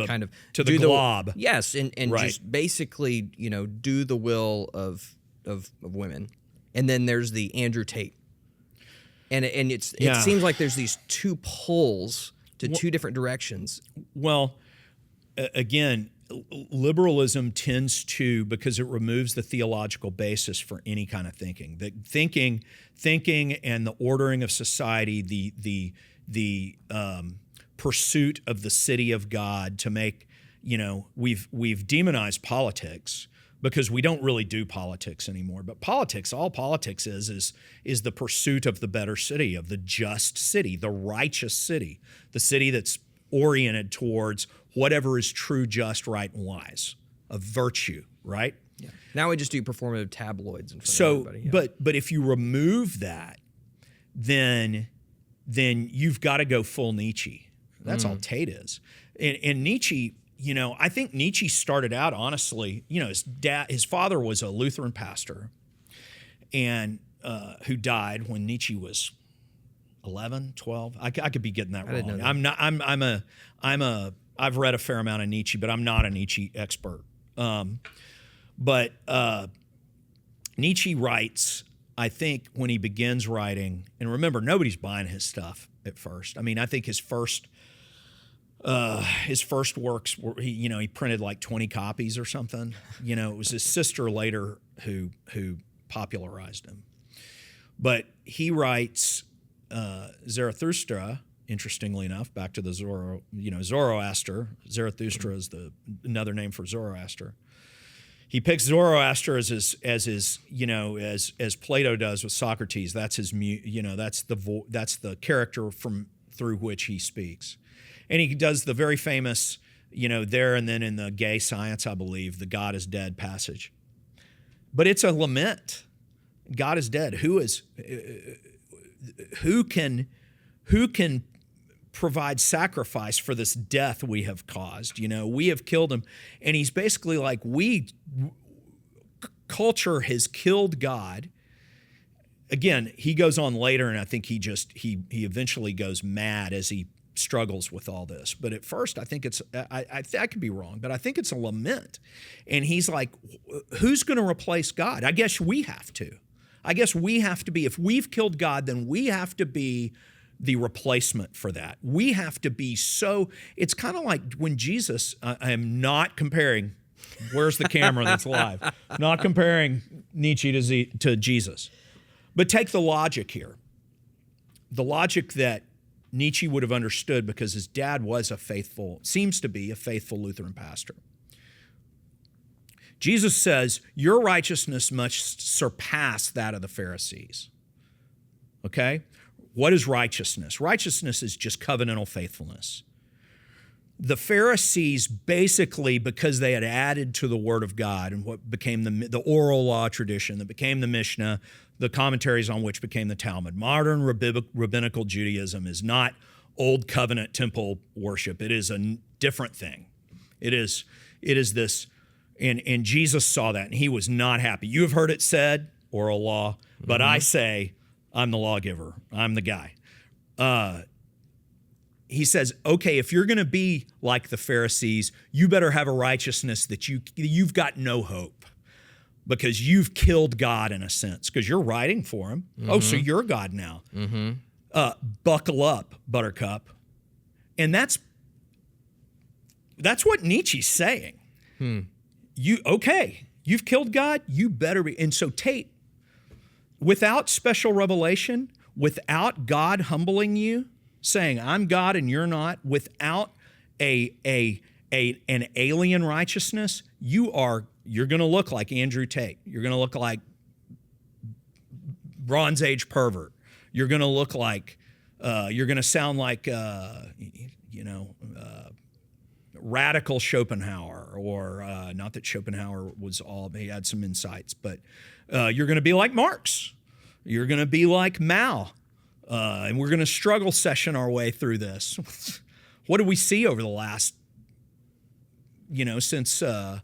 kind of to the glob. Yes, and right. Just basically, do the will of women. And then there's the Andrew Tate. And it seems like there's these two poles to two different directions. Well, again, liberalism tends to, because it removes the theological basis for any kind of thinking. The thinking and the ordering of society, the pursuit of the city of God to make, we've demonized politics because we don't really do politics anymore. But all politics is the pursuit of the better city, of the just city, the righteous city, the city that's oriented towards whatever is true, just, right, and wise, of virtue, right? Yeah. Now we just do performative tabloids in front of everybody. Yeah. But if you remove that, then you've got to go full Nietzsche. That's all Tate is. And Nietzsche, I think Nietzsche started out, honestly, his father was a Lutheran pastor and who died when Nietzsche was 11, 12. I could be getting that wrong. I've read a fair amount of Nietzsche, but I'm not a Nietzsche expert. But Nietzsche writes, I think when he begins writing, and remember, nobody's buying his stuff at first. I mean, I think his first works were, he printed like 20 copies or something. It was his sister later who popularized him. But he writes Zarathustra, interestingly enough, back to the Zoroaster. Zarathustra is another name for Zoroaster. He picks Zoroaster as Plato does with Socrates. That's his that's the character through which he speaks. And he does the very famous, there and then in the Gay Science, I believe, the God is dead passage. But it's a lament. God is dead. Who can provide sacrifice for this death we have caused? We have killed him. And he's basically like, culture has killed God. Again, he goes on later, and I think he eventually goes mad as he struggles with all this. But at first, I think I could be wrong, but I think it's a lament. And he's like, who's going to replace God? I guess we have to. If we've killed God, then we have to be the replacement for that. We have to be it's kind of like when Jesus, I am not comparing, where's the camera that's live? Not comparing Nietzsche to Jesus. But take the logic here. The logic that Nietzsche would have understood because his dad was seems to be a faithful Lutheran pastor. Jesus says, your righteousness must surpass that of the Pharisees. Okay? What is righteousness? Righteousness is just covenantal faithfulness. The Pharisees basically, because they had added to the Word of God and what became the oral law tradition that became the Mishnah, the commentaries on which became the Talmud. Modern rabbinical Judaism is not old covenant temple worship. It is a different thing. It is this, and Jesus saw that, and he was not happy. You have heard it said, oral law, but I say, I'm the lawgiver. I'm the guy. He says, okay, if you're going to be like the Pharisees, you better have a righteousness that you've got no hope, because you've killed God in a sense, because you're writing for him. Oh, so you're God now. Buckle up, Buttercup. And that's what Nietzsche's saying. You've killed God, you better be. And so Tate, without special revelation, without God humbling you, saying, I'm God and you're not, without an alien righteousness, you're going to look like Andrew Tate. You're going to look like Bronze Age pervert. You're going to look like, you're going to sound like, radical Schopenhauer, or not that Schopenhauer he had some insights, but you're going to be like Marx. You're going to be like Mao. And we're going to struggle session our way through this. What do we see over the last, since the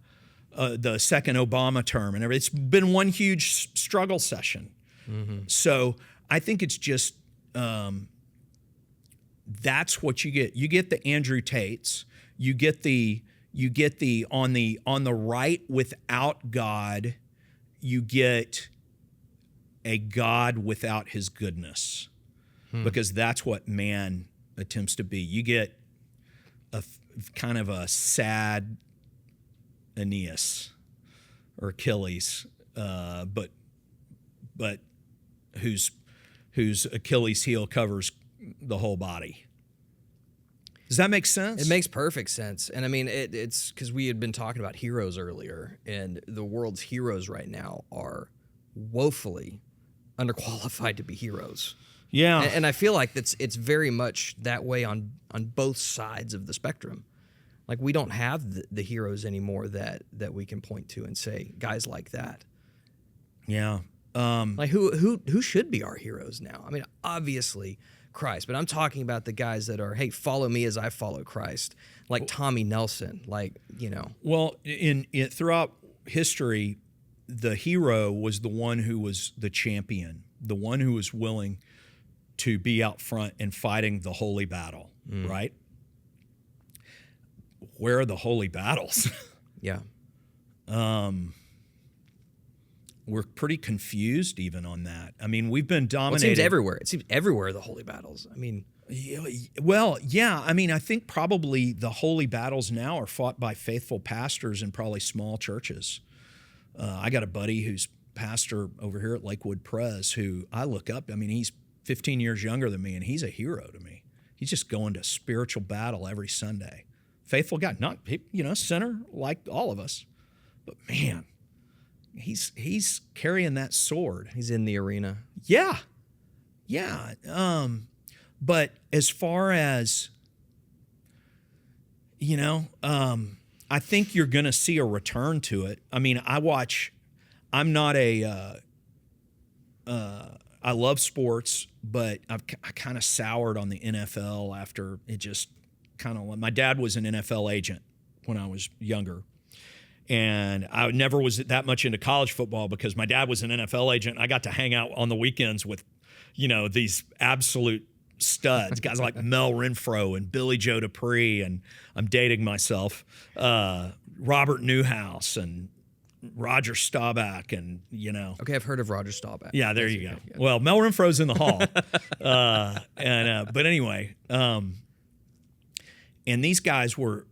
second Obama term and everything? It's been one huge struggle session. So I think it's just, that's what you get. You get the Andrew Tates. You get the on the right without God. You get a God without his goodness. Because that's what man attempts to be. You get a kind of a sad Aeneas or Achilles, but whose Achilles heel covers the whole body. Does that make sense? It makes perfect sense. And I mean, it's because we had been talking about heroes earlier, and the world's heroes right now are woefully underqualified to be heroes. Yeah. And I feel like it's very much that way on both sides of the spectrum. Like, we don't have the heroes anymore that we can point to and say, guys like that. Yeah. Like, who should be our heroes now? I mean, obviously Christ, but I'm talking about the guys that are, hey, follow me as I follow Christ, like Tommy Nelson, Well, in throughout history, the hero was the one who was the champion, the one who was willing to be out front and fighting the holy battle, right? Where are the holy battles? Yeah. We're pretty confused even on that. I mean, we've been dominated. Well, it seems everywhere. It seems everywhere the holy battles. I mean, well, yeah. I mean, I think probably the holy battles now are fought by faithful pastors in probably small churches. I got a buddy who's pastor over here at Lakewood Pres who I look up. I mean, he's 15 years younger than me, and he's a hero to me. He's just going to spiritual battle every Sunday. Faithful guy, not, sinner like all of us, but man, he's carrying that sword. He's in the arena. Yeah. But as far as, I think you're going to see a return to it. I mean, I'm not I love sports, but I kind of soured on the NFL after it just kind of, my dad was an NFL agent when I was younger. And I never was that much into college football because my dad was an NFL agent. I got to hang out on the weekends with, these absolute studs, guys like Mel Renfro and Billy Joe Dupree, and I'm dating myself, Robert Newhouse and Roger Staubach, and Okay, I've heard of Roger Staubach. Yeah, there you go. Yeah. Well, Mel Renfro's in the hall, but anyway, and these guys were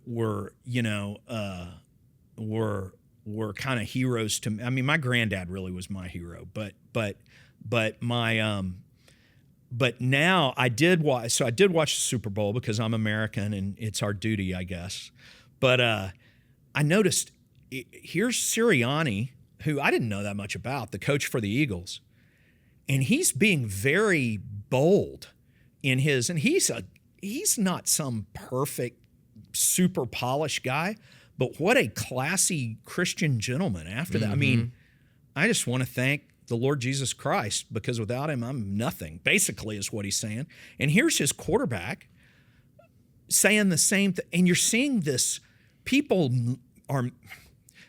kind of heroes to me. I mean, my granddad really was my hero, but now I did watch the Super Bowl because I'm American and it's our duty, I guess. But I noticed here's Sirianni, who I didn't know that much about, the coach for the Eagles, and he's being very bold in his, and he's not some perfect, super polished guy, but what a classy Christian gentleman after that. I mean, I just want to thank the Lord Jesus Christ, because without him, I'm nothing, basically is what he's saying. And here's his quarterback saying the same thing. And you're seeing this, people are,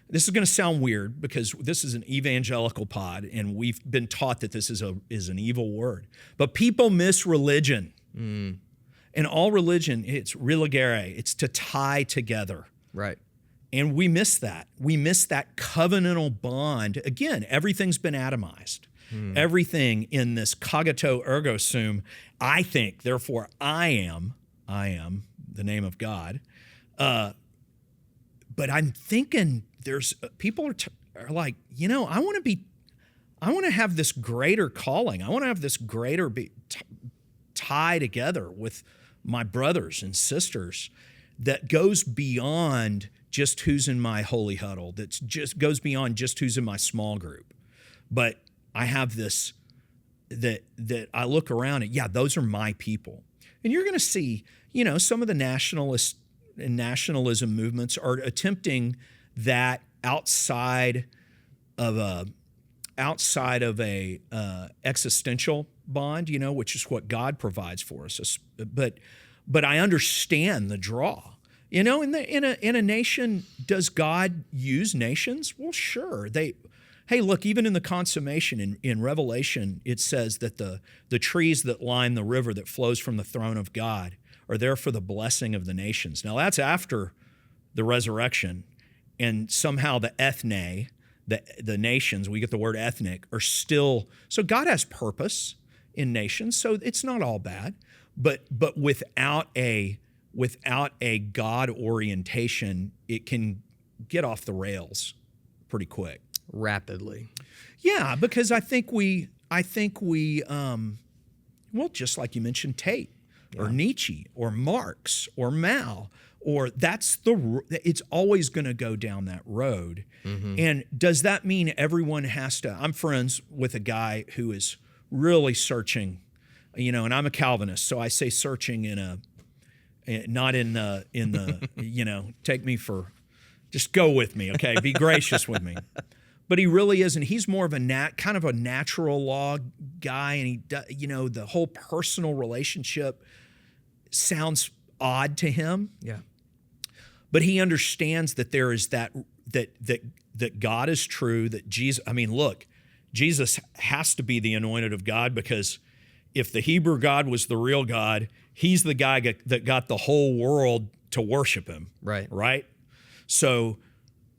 this is going to sound weird because this is an evangelical pod and we've been taught that this is an evil word. But people miss religion. And all religion, it's religare, it's to tie together. Right. And we miss that. We miss that covenantal bond. Again, everything's been atomized. Everything in this cogito ergo sum, I think, therefore I am the name of God. But I'm thinking there's people are like, I want to have this greater calling. I want to have this greater tie together with my brothers and sisters that goes beyond just who's in my holy huddle, that just goes beyond just who's in my small group. But I have this, that I look around and, those are my people. And you're going to see, some of the nationalist and nationalism movements are attempting that outside of a existential bond, which is what God provides for us. But I understand the draw. In a nation, does God use nations? Well, sure. Hey, look, even in the consummation in Revelation, it says that the trees that line the river that flows from the throne of God are there for the blessing of the nations. Now, that's after the resurrection, and somehow the ethne, the nations, we get the word ethnic, are still, so God has purpose in nations, so it's not all bad, but without a God orientation, it can get off the rails pretty quick. Rapidly. Yeah, because I think we just like you mentioned, Tate or Nietzsche or Marx or Mao, or it's always going to go down that road. And does that mean everyone has to? I'm friends with a guy who is really searching, and I'm a Calvinist, so I say searching not in the take me for, just go with me, okay? Be gracious with me. But he really isn't. He's more of a kind of a natural law guy, and the whole personal relationship sounds odd to him. Yeah. But he understands that there is that God is true, that Jesus, look, Jesus has to be the anointed of God, because if the Hebrew God was the real God, he's the guy that got the whole world to worship him. Right? So,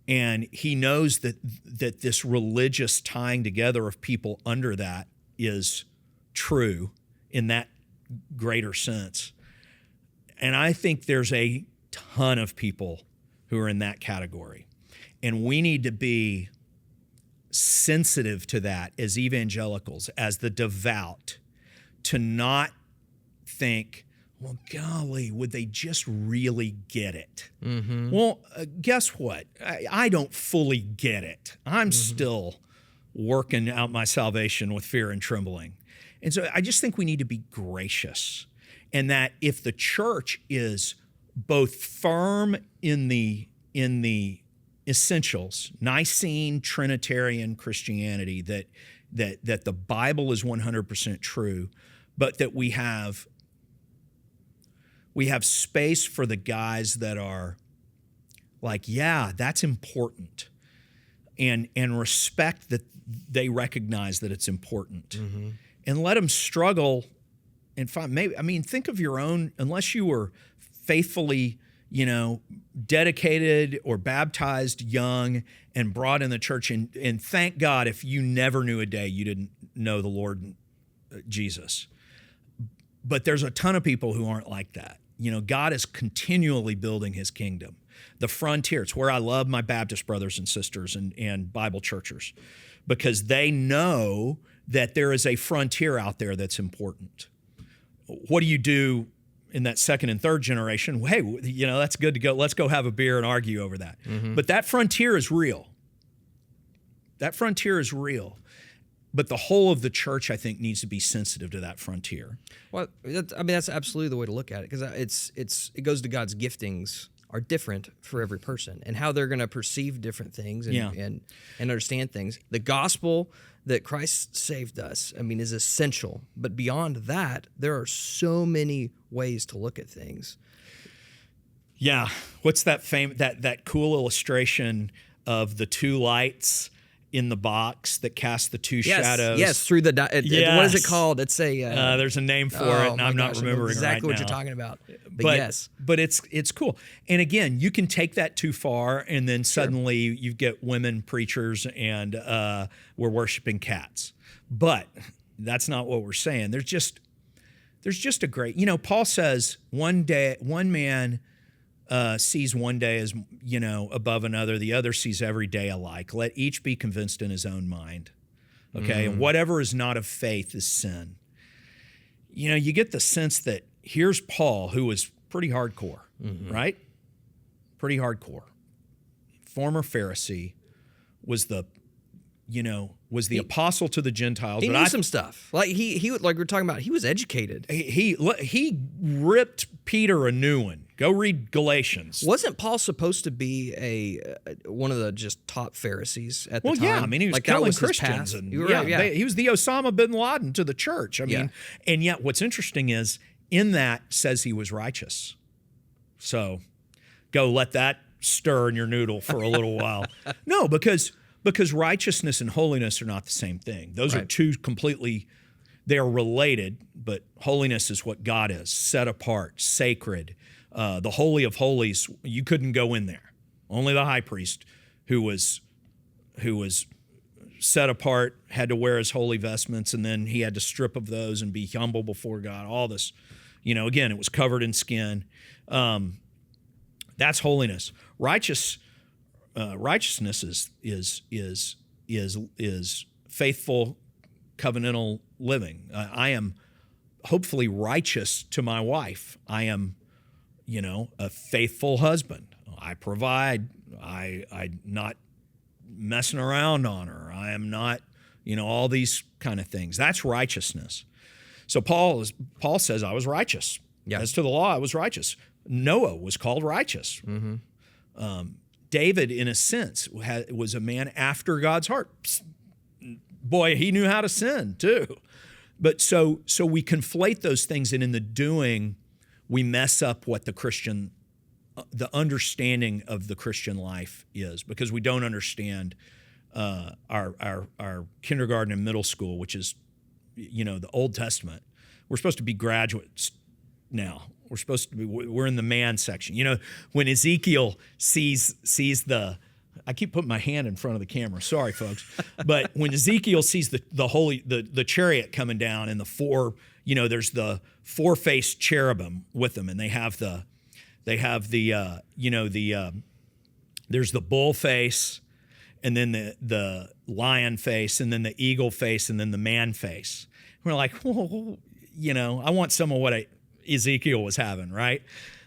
and he knows that this religious tying together of people under that is true in that greater sense. And I think there's a ton of people who are in that category. And we need to be sensitive to that as evangelicals, as the devout, to not think, well, golly, would they just really get it? Well, guess what? I don't fully get it. I'm still working out my salvation with fear and trembling. And so I just think we need to be gracious. And that if the church is both firm in the essentials, Nicene Trinitarian Christianity, that the Bible is 100% true, but that we have space for the guys that are like, that's important, and respect that they recognize that it's important, and let them struggle and find, think of your own, unless you were faithfully, dedicated or baptized young and brought in the church, and thank God if you never knew a day you didn't know the Lord Jesus. But there's a ton of people who aren't like that. God is continually building his kingdom. The frontier, it's where I love my Baptist brothers and sisters and Bible churchers, because they know that there is a frontier out there that's important. What do you do in that second and third generation? Hey, that's good to go. Let's go have a beer and argue over that. But that frontier is real. That frontier is real. But the whole of the church, I think, needs to be sensitive to that frontier. Well, that's absolutely the way to look at it, because it goes to God's giftings are different for every person, and how they're going to perceive different things and understand things. The gospel that Christ saved us, is essential. But beyond that, there are so many ways to look at things. Yeah. What's that that cool illustration of the two lights in the box that cast the two shadows? Yes, through the what is it called? It's a there's a name for it, and I'm not remembering exactly right what now. you're talking about. But yes, but it's cool. And again, you can take that too far, and then suddenly you get women preachers, and we're worshiping cats. But that's not what we're saying. There's just a great, Paul says one man sees one day as, above another. The other sees every day alike. Let each be convinced in his own mind. Okay. And whatever is not of faith is sin. You get the sense that here's Paul, who was pretty hardcore, right? Pretty hardcore. Former Pharisee, was the apostle to the Gentiles. He knew some stuff. Like he like we're talking about, he was educated. He ripped Peter a new one. Go read Galatians. Wasn't Paul supposed to be one of the just top Pharisees at the time? Well, yeah. I mean, he was like killing Christians. And he was the Osama bin Laden to the church. I mean, and yet what's interesting is in that says he was righteous. So go let that stir in your noodle for a little while. No, because righteousness and holiness are not the same thing. Those are two completely, they are related, but holiness is what God is, set apart, sacred. The Holy of Holies, you couldn't go in there. Only the high priest who was set apart had to wear his holy vestments, and then he had to strip of those and be humble before God. All this, again, it was covered in skin. That's holiness. Righteousness is faithful covenantal living. I am hopefully righteous to my wife. I am, a faithful husband. I provide. I not messing around on her. I am not, all these kind of things. That's righteousness. So Paul says I was righteous. Yeah. As to the law, I was righteous. Noah was called righteous. David, in a sense, was a man after God's heart. Boy, he knew how to sin too. But so we conflate those things, and in the doing, we mess up what the understanding of the Christian life is, because we don't understand our kindergarten and middle school, which is, the Old Testament. We're supposed to be graduates now. We're in the man section. When Ezekiel sees I keep putting my hand in front of the camera. Sorry, folks. But when Ezekiel sees the chariot coming down, and there's the four-faced cherubim with them, and there's the bull face, and then the lion face, and then the eagle face, and then the man face. We're like, I want some of what Ezekiel was having, right?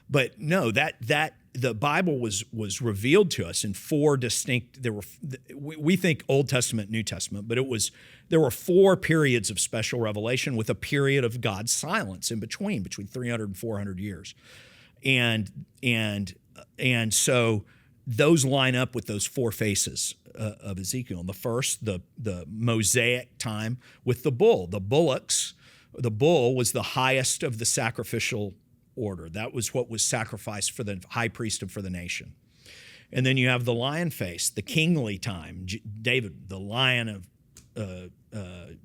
But no, that the Bible was revealed to us in four distinct. We think Old Testament, New Testament, but there were four periods of special revelation with a period of God's silence in between 300 and 400 years, and so those line up with those four faces of Ezekiel. And the first, the Mosaic time with the bull, the bullocks. The bull was the highest of the sacrificial order. That was what was sacrificed for the high priest and for the nation. And then you have the lion face, the kingly time, David, the lion of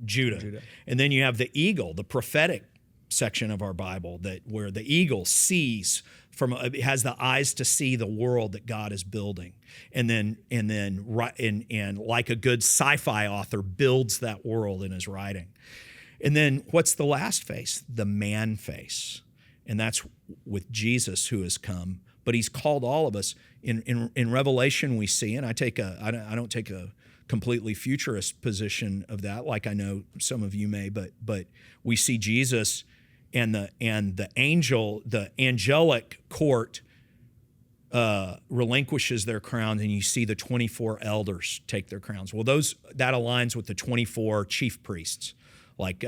Judah. And then you have the eagle, the prophetic section of our Bible, where the eagle sees it has the eyes to see the world that God is building, and like a good sci-fi author, builds that world in his writing. And then what's the last face? The man face. And that's with Jesus, who has come. But he's called all of us. In Revelation we see, and I don't take a completely futurist position of that, like I know some of you may, but we see Jesus and the angelic court relinquishes their crowns, and you see the 24 elders take their crowns. Well, that aligns with the 24 chief priests, like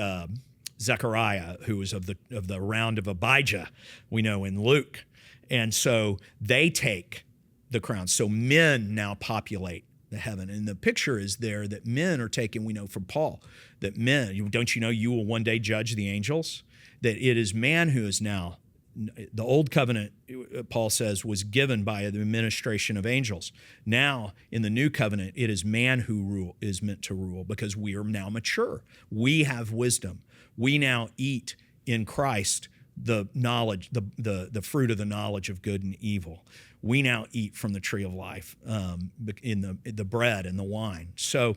Zechariah, who was of the round of Abijah, we know in Luke. And so they take the crown. So men now populate the heaven. And the picture is there that men are taken, we know from Paul, that men, don't you know you will one day judge the angels? That it is man who is now the old covenant, Paul says, was given by the administration of angels. Now, in the new covenant, it is man who is meant to rule, because we are now mature. We have wisdom. We now eat in Christ the knowledge, the fruit of the knowledge of good and evil. We now eat from the tree of life, in the bread and the wine. So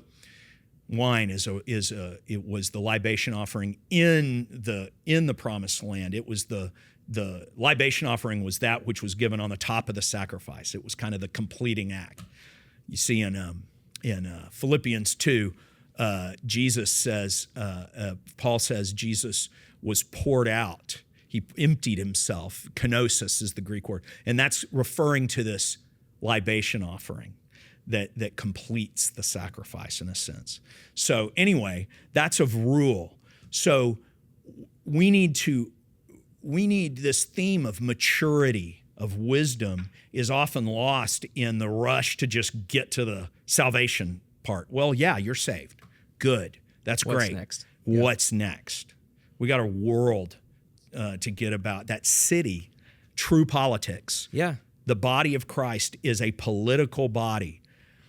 wine it was the libation offering in the promised land. It was the libation offering was that which was given on the top of the sacrifice. It was kind of the completing act. You see in Philippians 2, Jesus says, Paul says Jesus was poured out. He emptied himself. Kenosis is the Greek word. And that's referring to this libation offering that completes the sacrifice in a sense. So anyway, that's of rule. So we need this theme of maturity, of wisdom, is often lost in the rush to just get to the salvation part. Well, yeah, you're saved. Good. That's great. What's next? What's next? We got a world to get about. That city, true politics. Yeah. The body of Christ is a political body.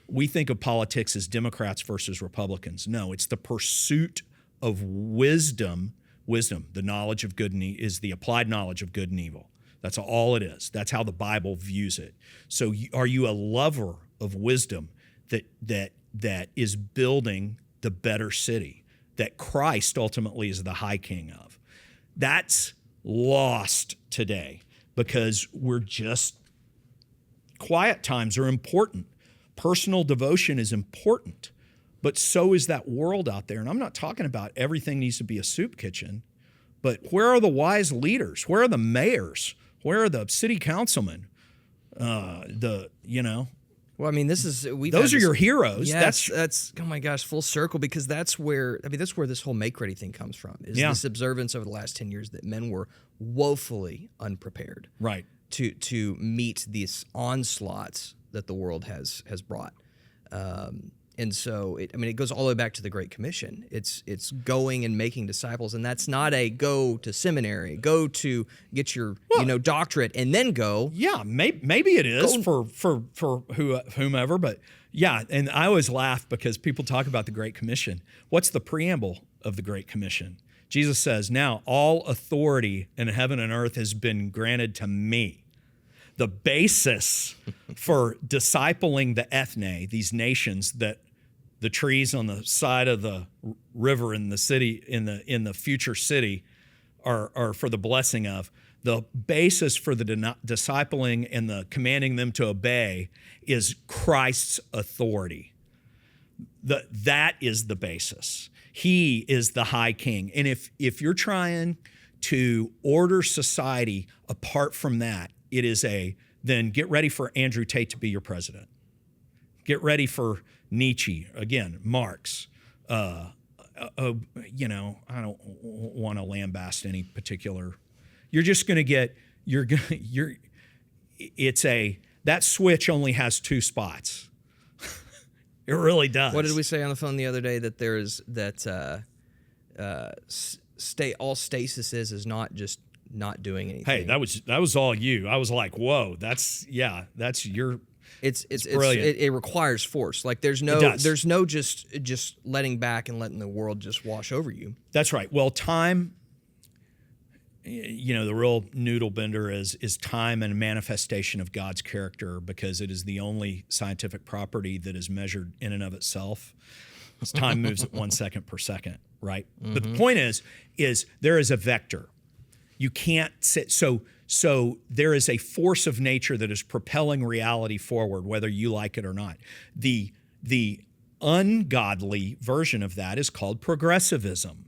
We think of politics as Democrats versus Republicans. No, it's the pursuit of wisdom. Wisdom, the knowledge of good and evil, is the applied knowledge of good and evil. That's all it is. That's how the Bible views it. So are you a lover of wisdom that is building the better city that Christ ultimately is the high king of? That's lost today because quiet times are important. Personal devotion is important, but so is that world out there. And I'm not talking about everything needs to be a soup kitchen, but where are the wise leaders? Where are the mayors? Where are the city councilmen? Well, I mean, those are your heroes. Yes, that's oh my gosh, full circle, because that's where this whole make-ready thing comes from, is this observance over the last 10 years that men were woefully unprepared, right, to meet these onslaughts that the world has brought. And so, it goes all the way back to the Great Commission. It's going and making disciples, and that's not a go to seminary, go to get your doctorate, and then go. Yeah, maybe it is for whomever, but yeah. And I always laugh because people talk about the Great Commission. What's the preamble of the Great Commission? Jesus says, "Now all authority in heaven and earth has been granted to me." The basis for discipling the ethne, these nations, that the trees on the side of the river in the city, in the future city, are for the blessing of. The basis for the discipling and the commanding them to obey is Christ's authority. That is the basis. He is the high king. And if you're trying to order society apart from that, it is then get ready for Andrew Tate to be your president. Get ready for Nietzsche, again, Marx. I don't want to lambast any particular. You're just going to get, that switch only has two spots. It really does. What did we say on the phone the other day? That all stasis is not just not doing anything. Hey, that was all you. I was like, whoa, that's your. It's brilliant. It requires force. Like there's no just letting back and letting the world just wash over you. That's right. Well, time. The real noodle bender is time and manifestation of God's character, because it is the only scientific property that is measured in and of itself. Time moves at 1 second per second, right? Mm-hmm. But the point is there is a vector. You can't sit. So there is a force of nature that is propelling reality forward, whether you like it or not. The ungodly version of that is called progressivism.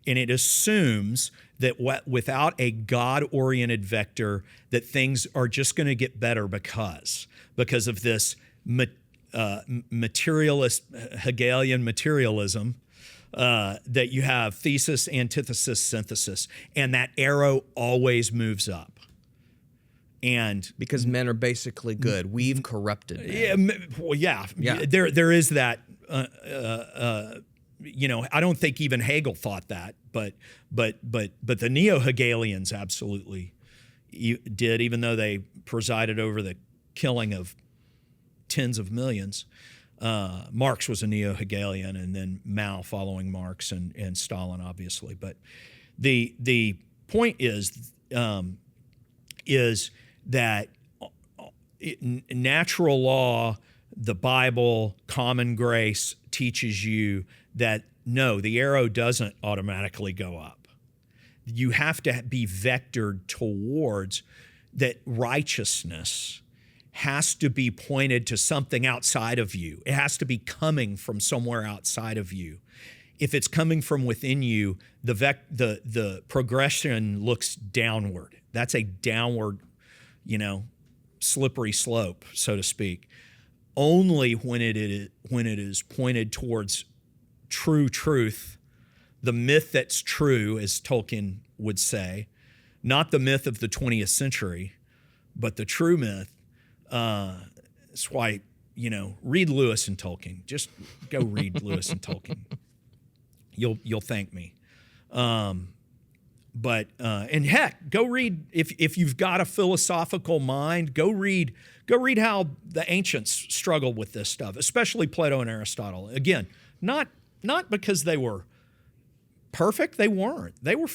And it assumes that without a God-oriented vector, that things are just going to get better because of this materialist, Hegelian materialism, that you have thesis, antithesis, synthesis, and that arrow always moves up. And because men are basically good, we've corrupted men. Yeah. There is that I don't think even Hegel thought that, but the neo-Hegelians absolutely did, even though they presided over the killing of tens of millions. Marx was a neo-Hegelian, and then Mao following Marx, and Stalin, obviously. But the point is that natural law, the Bible, common grace teaches you that no, the arrow doesn't automatically go up. You have to be vectored towards that. Righteousness has to be pointed to something outside of you. It has to be coming from somewhere outside of you. If it's coming from within you, the progression looks downward. That's a downward, slippery slope, so to speak. Only when it is pointed towards true truth, the myth that's true, as Tolkien would say, not the myth of the 20th century, but the true myth. That's why, read Lewis and Tolkien. Just go read Lewis and Tolkien. You'll thank me. And heck, go read, if you've got a philosophical mind, go read how the ancients struggled with this stuff, especially Plato and Aristotle. Again, not because they were perfect. They weren't. They were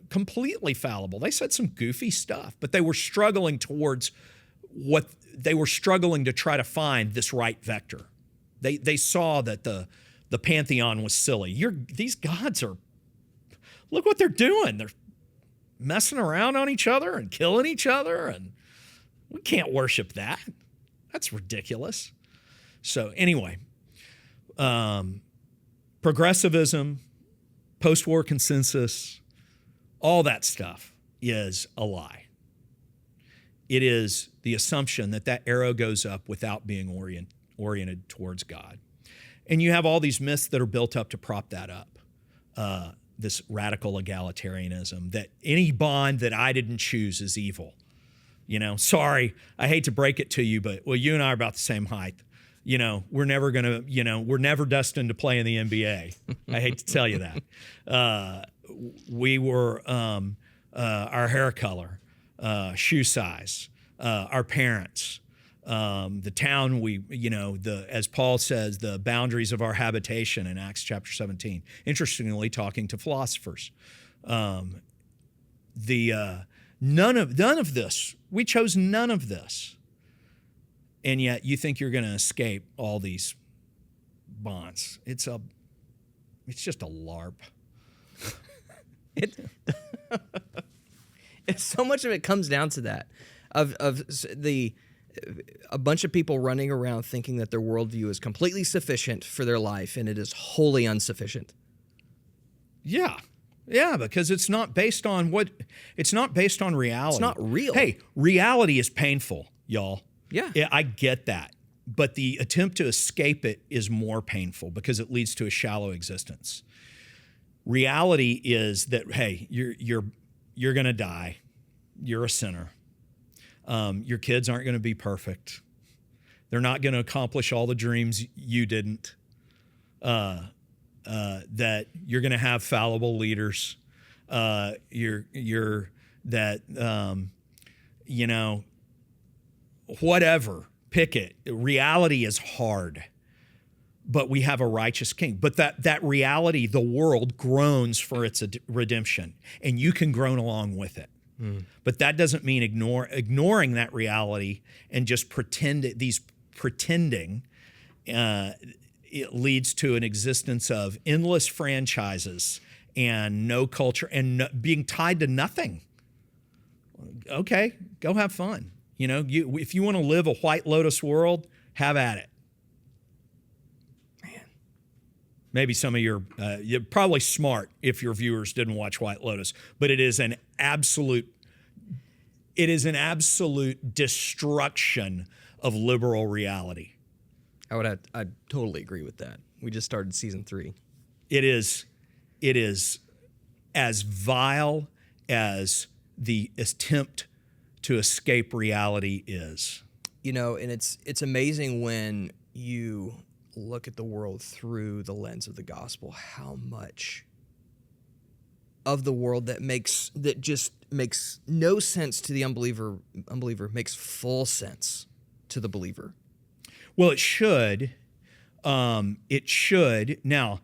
completely fallible. They said some goofy stuff, but they were struggling towards what they were struggling to try to find this right vector. They saw that the pantheon was silly. These gods are, look what they're doing. They're messing around on each other and killing each other, and we can't worship that. That's ridiculous. So anyway, progressivism, post-war consensus, all that stuff is a lie. It is the assumption that arrow goes up without being oriented towards God. And you have all these myths that are built up to prop that up. This radical egalitarianism, that any bond that I didn't choose is evil. Sorry, I hate to break it to you, but you and I are about the same height. We're never destined to play in the NBA. I hate to tell you that. We were our hair color, shoe size, our parents, the town as Paul says, the boundaries of our habitation in Acts chapter 17. Interestingly, talking to philosophers, none of this. We chose none of this, and yet you think you're going to escape all these bonds. It's just a LARP. So much of it comes down to that, a bunch of people running around thinking that their worldview is completely sufficient for their life, and it is wholly insufficient. Yeah, because it's not based on reality. It's not real. Hey, reality is painful, y'all. Yeah, I get that, but the attempt to escape it is more painful because it leads to a shallow existence. Reality is that, hey, you're going to die. You're a sinner. Your kids aren't going to be perfect. They're not going to accomplish all the dreams you didn't. That you're going to have fallible leaders. Whatever. Pick it. Reality is hard. But we have a righteous king. But that reality, the world groans for its redemption, and you can groan along with it. But that doesn't mean ignoring that reality and just pretending. It leads to an existence of endless franchises and no culture and being tied to nothing. Okay, go have fun. If you want to live a White Lotus world, have at it. Maybe some of you're probably smart if your viewers didn't watch White Lotus, but it is an absolute destruction of liberal reality. I'd totally agree with that. We just started season 3. It is as vile as the attempt to escape reality is. And it's amazing when you look at the world through the lens of the gospel, how much of the world that just makes no sense to the unbeliever makes full sense to the believer. Well, it should. It should. Now,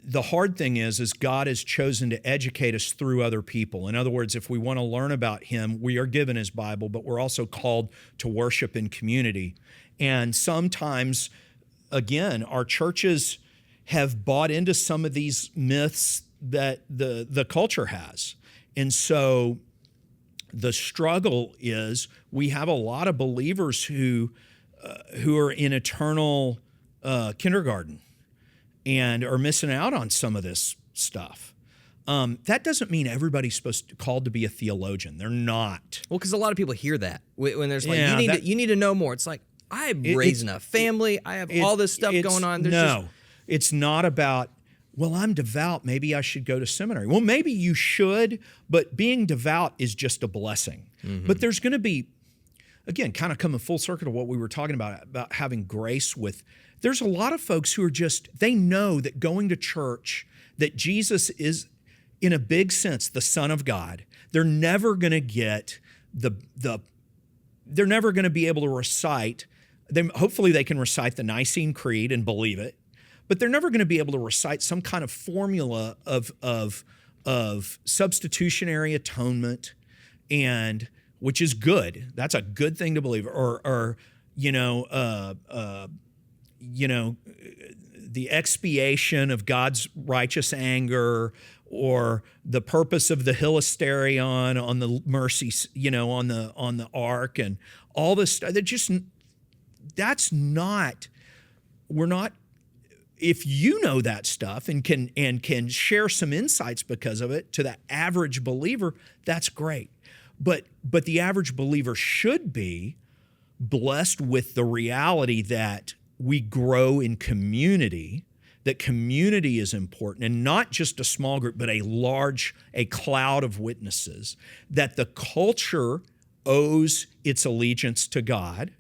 the hard thing is God has chosen to educate us through other people. In other words, if we want to learn about him, we are given his Bible, but we're also called to worship in community. And sometimes, again, our churches have bought into some of these myths that the culture has. And so the struggle is we have a lot of believers who are in eternal kindergarten and are missing out on some of this stuff. That doesn't mean everybody's called to be a theologian. They're not. Well, because a lot of people hear that when there's like, you need to know more. It's like, I'm raising a family. I have all this stuff going on. It's not about, well, I'm devout. Maybe I should go to seminary. Well, maybe you should, but being devout is just a blessing. Mm-hmm. But there's going to be, again, kind of coming full circle to what we were talking about having grace with. There's a lot of folks who are they know that going to church, that Jesus is, in a big sense, the Son of God. They're never going to get they're never going to be able to recite. Hopefully they can recite the Nicene Creed and believe it, but they're never going to be able to recite some kind of formula of substitutionary atonement, and which is good. That's a good thing to believe, or the expiation of God's righteous anger, or the purpose of the hilasterion on the mercy, on the ark, and all this stuff. We're not. If you know that stuff and can share some insights because of it to the average believer, that's great. But the average believer should be blessed with the reality that we grow in community, that community is important, and not just a small group, but a cloud of witnesses, that the culture owes its allegiance to God,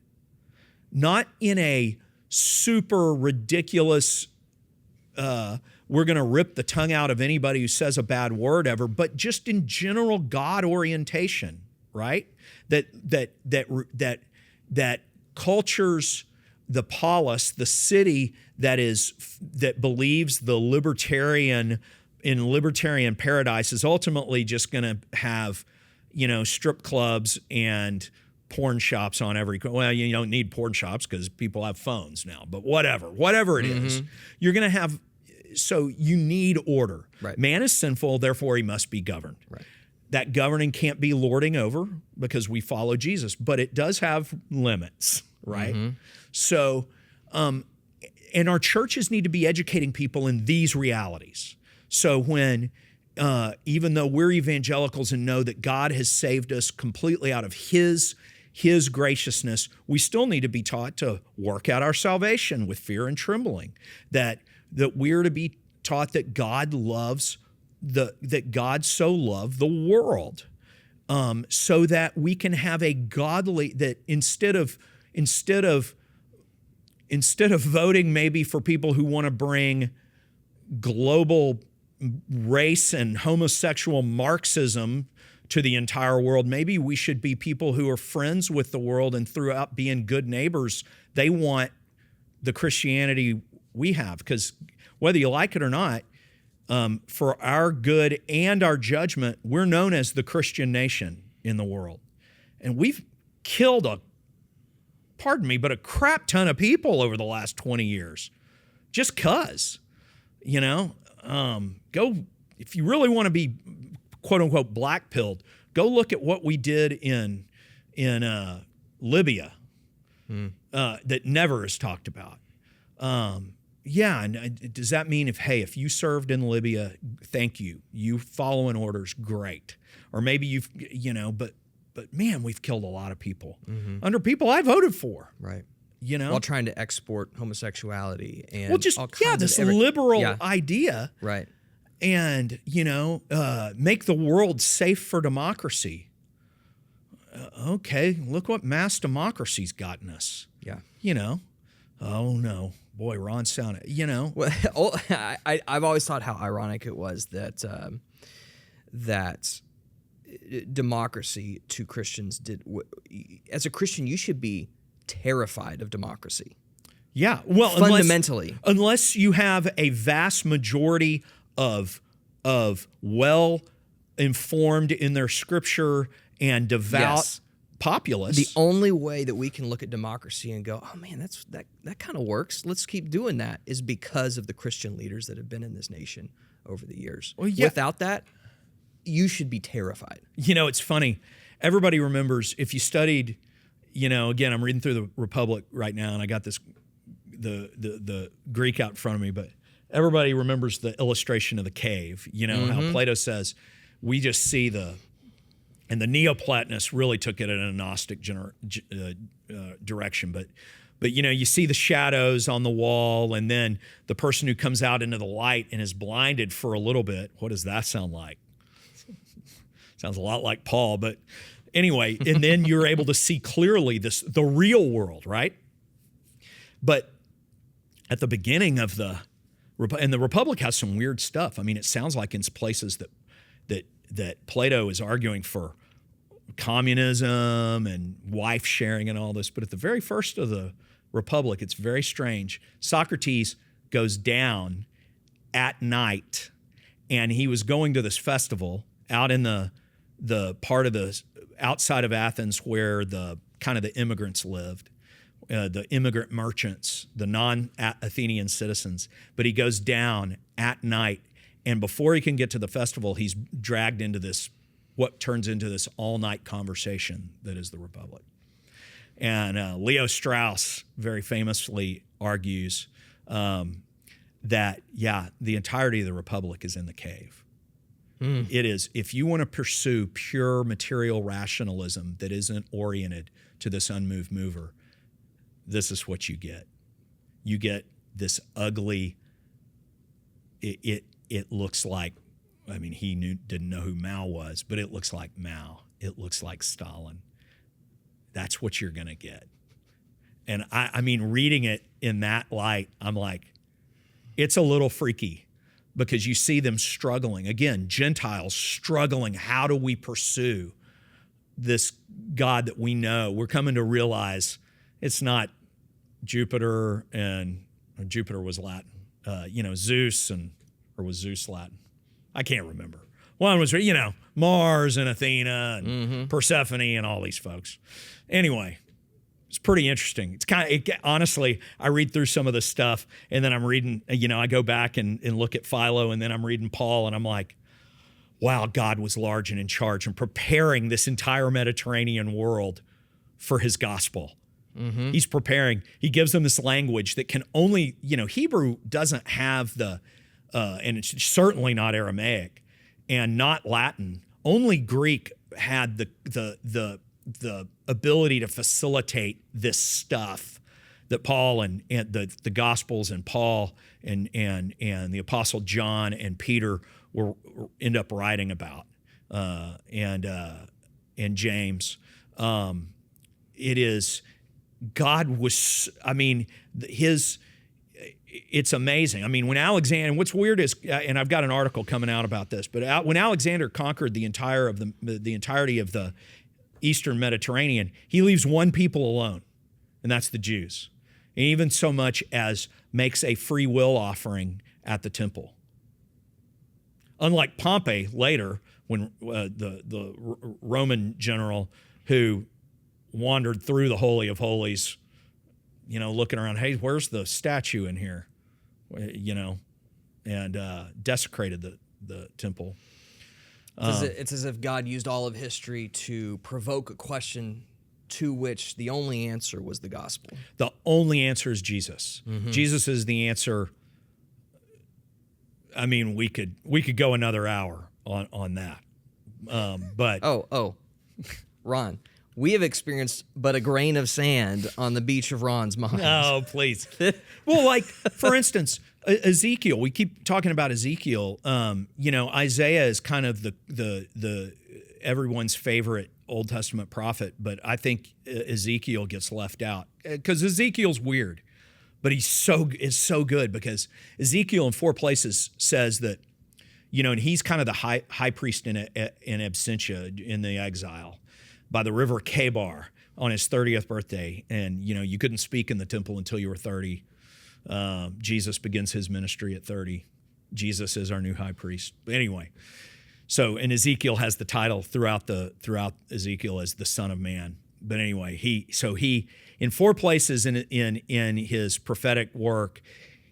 not in a super ridiculous, we're going to rip the tongue out of anybody who says a bad word ever, but just in general God orientation, right? That cultures, the polis, the city that believes the libertarian paradise is ultimately just going to have, strip clubs and porn shops on every. Well, you don't need porn shops because people have phones now. But whatever it is, you're going to have. So you need order. Right. Man is sinful, therefore he must be governed. Right. That governing can't be lording over because we follow Jesus, but it does have limits, right? Mm-hmm. So, and our churches need to be educating people in these realities. So when, even though we're evangelicals and know that God has saved us completely out of His graciousness, we still need to be taught to work out our salvation with fear and trembling. That we're to be taught that God loves that God so loved the world, so that we can have a godly, that instead of voting maybe for people who want to bring global race and homosexual Marxism to the entire world, maybe we should be people who are friends with the world, and throughout being good neighbors, they want the Christianity we have. Because whether you like it or not, for our good and our judgment, we're known as the Christian nation in the world. And we've killed a crap ton of people over the last 20 years. Just 'cause, go, if you really want to be quote unquote black-pilled, go look at what we did in Libya that never is talked about. And does that mean if you served in Libya, thank you. You following orders, great. Or maybe but man, we've killed a lot of people under people I voted for. Right. While trying to export homosexuality and this liberal idea. Right. And, make the world safe for democracy. Okay, look what mass democracy's gotten us. Yeah. Oh no. boy, Ron sounded, Well, I've always thought how ironic it was that that democracy to Christians as a Christian, you should be terrified of democracy. Yeah, well, fundamentally, unless you have a vast majority of well informed in their scripture and devout populace. The only way that we can look at democracy and go, oh man, that kind of works, let's keep doing that, is because of the Christian leaders that have been in this nation over the years. Well, yeah. Without that, you should be terrified. It's funny. Everybody remembers, if you studied, again, I'm reading through the Republic right now, and I got the Greek out in front of me, but everybody remembers the illustration of the cave. How Plato says, we just see and the Neoplatonists really took it in a Gnostic direction, but you see the shadows on the wall, and then the person who comes out into the light and is blinded for a little bit. What does that sound like? Sounds a lot like Paul, but anyway, and then you're able to see clearly the real world, right? But at the beginning of the Republic has some weird stuff. I mean, it sounds like in places that Plato is arguing for communism and wife sharing and all this, but at the very first of the Republic, it's very strange. Socrates goes down at night, and he was going to this festival out in the part of the outside of Athens where the kind of the immigrants lived, the immigrant merchants, the non-Athenian citizens. But he goes down at night, and before he can get to the festival, he's dragged into what turns into this all-night conversation that is the Republic. And Leo Strauss very famously argues that, the entirety of the Republic is in the cave. It is, if you want to pursue pure material rationalism that isn't oriented to this unmoved mover, this is what you get. You get this ugly, it looks like, I mean, didn't know who Mao was, but it looks like Mao. It looks like Stalin. That's what you're going to get. And I mean, reading it in that light, I'm like, it's a little freaky. Because you see them struggling. Again, Gentiles struggling. How do we pursue this God that we know? We're coming to realize it's not Jupiter Jupiter was Latin. Zeus or was Zeus Latin? I can't remember. One was, Mars and Athena and Persephone and all these folks. Anyway, it's pretty interesting. It's honestly, I read through some of the stuff, and then I'm reading, I go back and look at Philo, and then I'm reading Paul, and I'm like, wow, God was large and in charge and preparing this entire Mediterranean world for his gospel. Mm-hmm. He's preparing. He gives them this language that can only, Hebrew doesn't have and it's certainly not Aramaic and not Latin. Only Greek had the ability to facilitate this stuff that Paul and the Gospels and Paul and the Apostle John and Peter end up writing about, and James. It is, God was, it's amazing. I mean, when Alexander, and what's weird is, and I've got an article coming out about this, but when Alexander conquered the entirety of the Eastern Mediterranean, he leaves one people alone, and that's the Jews. And even so much as makes a free will offering at the temple. Unlike Pompey later, when the Roman general who wandered through the Holy of Holies, looking around, hey, where's the statue in here? And desecrated the temple. It's as if God used all of history to provoke a question to which the only answer was the gospel. The only answer is Jesus. Mm-hmm. Jesus is the answer. I mean, we could go another hour on that. But Ron, we have experienced but a grain of sand on the beach of Ron's mind. Oh, please. Well, like, for instance, Ezekiel. We keep talking about Ezekiel. Isaiah is kind of the everyone's favorite Old Testament prophet, but I think Ezekiel gets left out because Ezekiel's weird. But is so good because Ezekiel in 4 places says that, and he's kind of the high priest in absentia in the exile by the river Kebar on his 30th birthday. And, you couldn't speak in the temple until you were 30. Jesus begins his ministry at 30. Jesus is our new high priest. But anyway, and Ezekiel has the title throughout Ezekiel as the Son of Man. But anyway, he in 4 places in his prophetic work,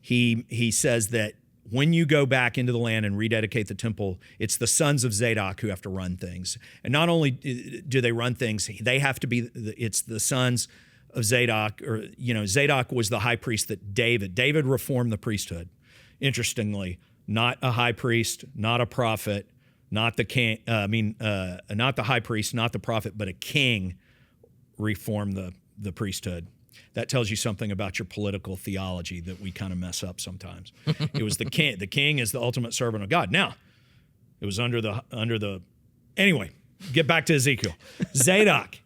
he says that when you go back into the land and rededicate the temple, it's the sons of Zadok who have to run things. And not only do they run things, it's the sons of Zadok, or Zadok was the high priest that David reformed the priesthood. Interestingly, not a high priest, not a prophet, not the king. Not the high priest, not the prophet, but a king reformed the priesthood. That tells you something about your political theology that we kind of mess up sometimes. It was the king. The king is the ultimate servant of God. Now, it was under the. Anyway, get back to Ezekiel. Zadok,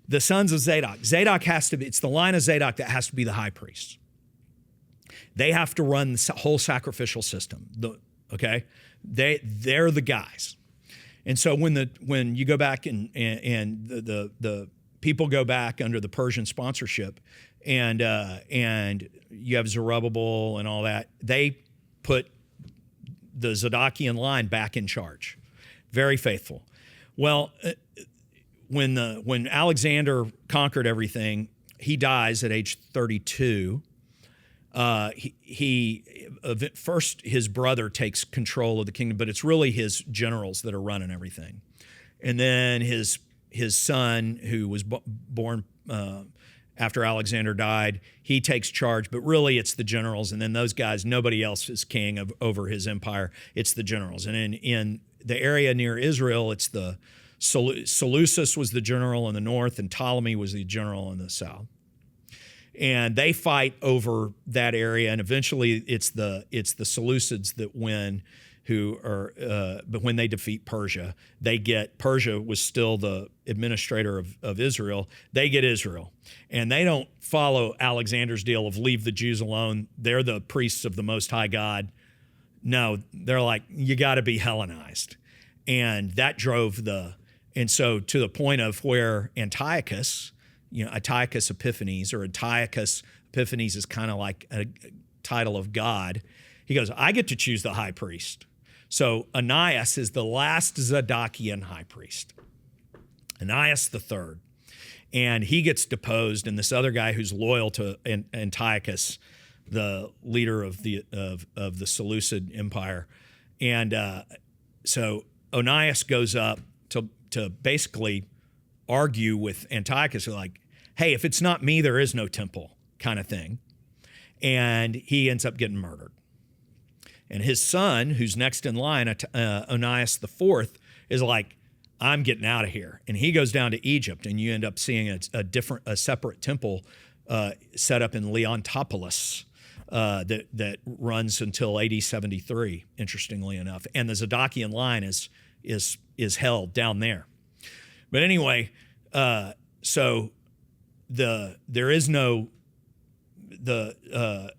the sons of Zadok. Zadok has to be. It's the line of Zadok that has to be the high priest. They have to run the whole sacrificial system. They're the guys. And so when you go back and the people go back under the Persian sponsorship, and you have Zerubbabel and all that, they put the Zadokian line back in charge. Very faithful. Well, when Alexander conquered everything, he dies at age 32. First his brother takes control of the kingdom, but it's really his generals that are running everything. And then his son, who was born after Alexander died, he takes charge, but really it's the generals. And then those guys, nobody else is king over his empire. It's the generals. And in the area near Israel, it's the Seleucus was the general in the north, and Ptolemy was the general in the south. And they fight over that area, and eventually it's the Seleucids that win, but when they defeat Persia, Persia was still the administrator of Israel. They get Israel, and they don't follow Alexander's deal of leave the Jews alone. They're the priests of the Most High God. No, they're like, you got to be Hellenized, and that drove and so to the point of where Antiochus Epiphanes, or Antiochus Epiphanes is kind of like a title of God. He goes, I get to choose the high priest. So Anias is the last Zadokian high priest, Anias III. And he gets deposed, and this other guy who's loyal to Antiochus, the leader of the Seleucid Empire. And so Onias goes up to basically argue with Antiochus, like, hey, if it's not me, there is no temple, kind of thing. And he ends up getting murdered. And his son, who's next in line, Onias IV, is like, I'm getting out of here. And he goes down to Egypt, and you end up seeing a separate temple set up in Leontopolis that runs until AD 73, interestingly enough. And the Zadokian line is held down there. But anyway,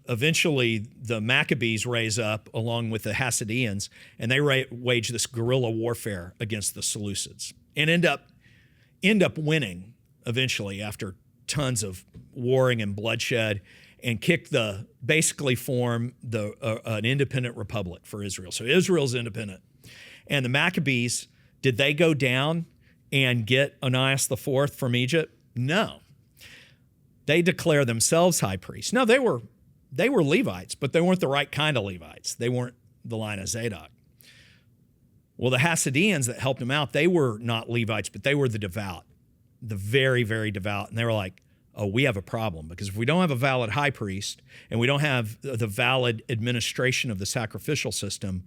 eventually the Maccabees raise up along with the Hasidians, and they wage this guerrilla warfare against the Seleucids and end up winning eventually after tons of warring and bloodshed, and basically form an independent republic for Israel. So Israel's independent. And the Maccabees, did they go down and get Onias IV from Egypt? No. They declare themselves high priests. No, they were Levites, but they weren't the right kind of Levites. They weren't the line of Zadok. Well, the Hasidians that helped them out, they were not Levites, but they were the devout, the very, very devout. And they were like, oh, we have a problem, because if we don't have a valid high priest and we don't have the valid administration of the sacrificial system,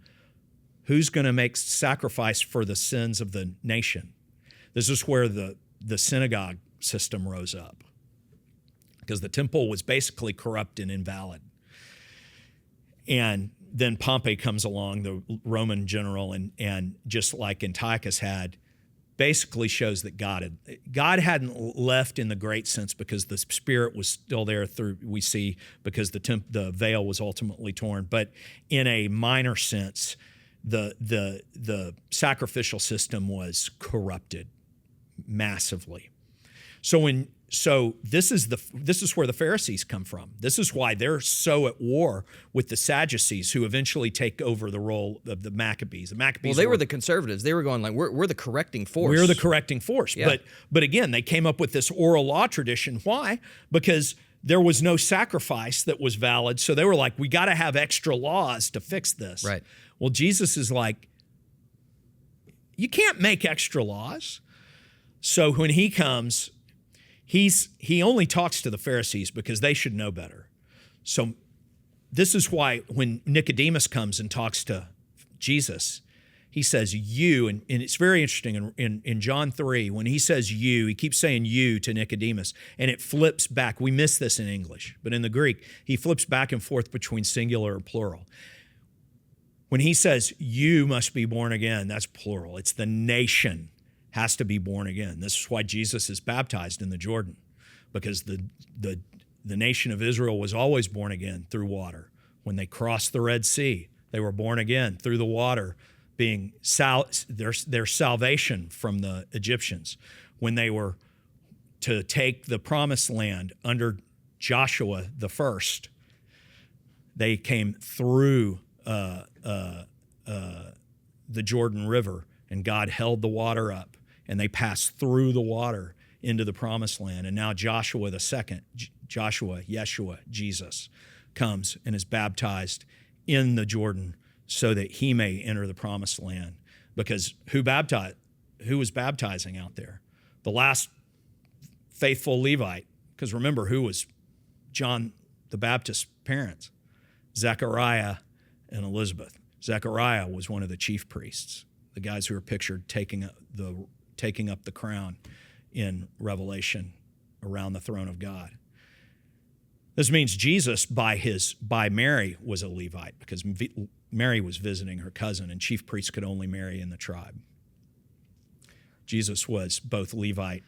who's going to make sacrifice for the sins of the nation? This is where the synagogue system rose up, because the temple was basically corrupt and invalid. And then Pompey comes along, the Roman general, and just like Antiochus had, basically shows that God hadn't left in the great sense because the Spirit was still there because the veil was ultimately torn. But in a minor sense, the sacrificial system was corrupted massively. So this is where the Pharisees come from. This is why they're so at war with the Sadducees, who eventually take over the role of the Maccabees. Well, they were the conservatives. They were going like, we're the correcting force. We're the correcting force. Yeah. But again, they came up with this oral law tradition. Why? Because there was no sacrifice that was valid. So they were like, we got to have extra laws to fix this. Right. Well, Jesus is like, you can't make extra laws. So when he comes, he only talks to the Pharisees because they should know better. So this is why when Nicodemus comes and talks to Jesus, he says you, and it's very interesting in John 3, when he says you, he keeps saying you to Nicodemus, and it flips back. We miss this in English, but in the Greek, he flips back and forth between singular or plural. When he says you must be born again, that's plural. It's the nation has to be born again. This is why Jesus is baptized in the Jordan, because the nation of Israel was always born again through water. When they crossed the Red Sea, they were born again through the water, being their salvation from the Egyptians. When they were to take the promised land under Joshua the first, they came through the Jordan River, and God held the water up. And they passed through the water into the promised land. And now Joshua the second, Yeshua, Jesus, comes and is baptized in the Jordan so that he may enter the promised land. Because who was baptizing out there? The last faithful Levite. Because remember, who was John the Baptist's parents? Zechariah and Elizabeth. Zechariah was one of the chief priests, the guys who are pictured taking up the crown in Revelation around the throne of God. This means Jesus, by Mary, was a Levite, because Mary was visiting her cousin, and chief priests could only marry in the tribe. Jesus was both Levite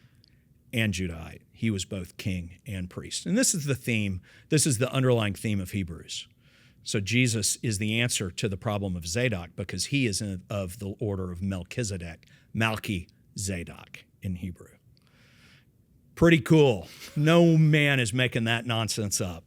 and Judahite. He was both king and priest. And this is the theme, this is the underlying theme of Hebrews. So Jesus is the answer to the problem of Zadok, because he is of the order of Melchizedek, Zadok in Hebrew. Pretty cool. No man is making that nonsense up.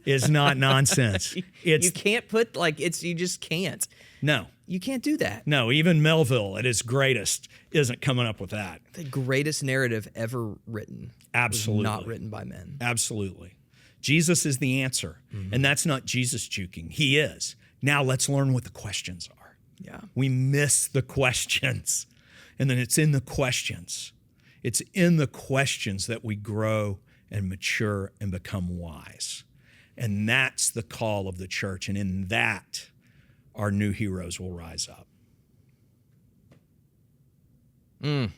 It's not nonsense. You can't put you just can't. No. You can't do that. No, even Melville at its greatest isn't coming up with that. The greatest narrative ever written. Absolutely. Was not written by men. Absolutely. Jesus is the answer. Mm-hmm. And that's not Jesus juking. He is. Now let's learn what the questions are. Yeah. We miss the questions. And then it's in the questions. It's in the questions that we grow and mature and become wise. And that's the call of the church. And in that, our new heroes will rise up. So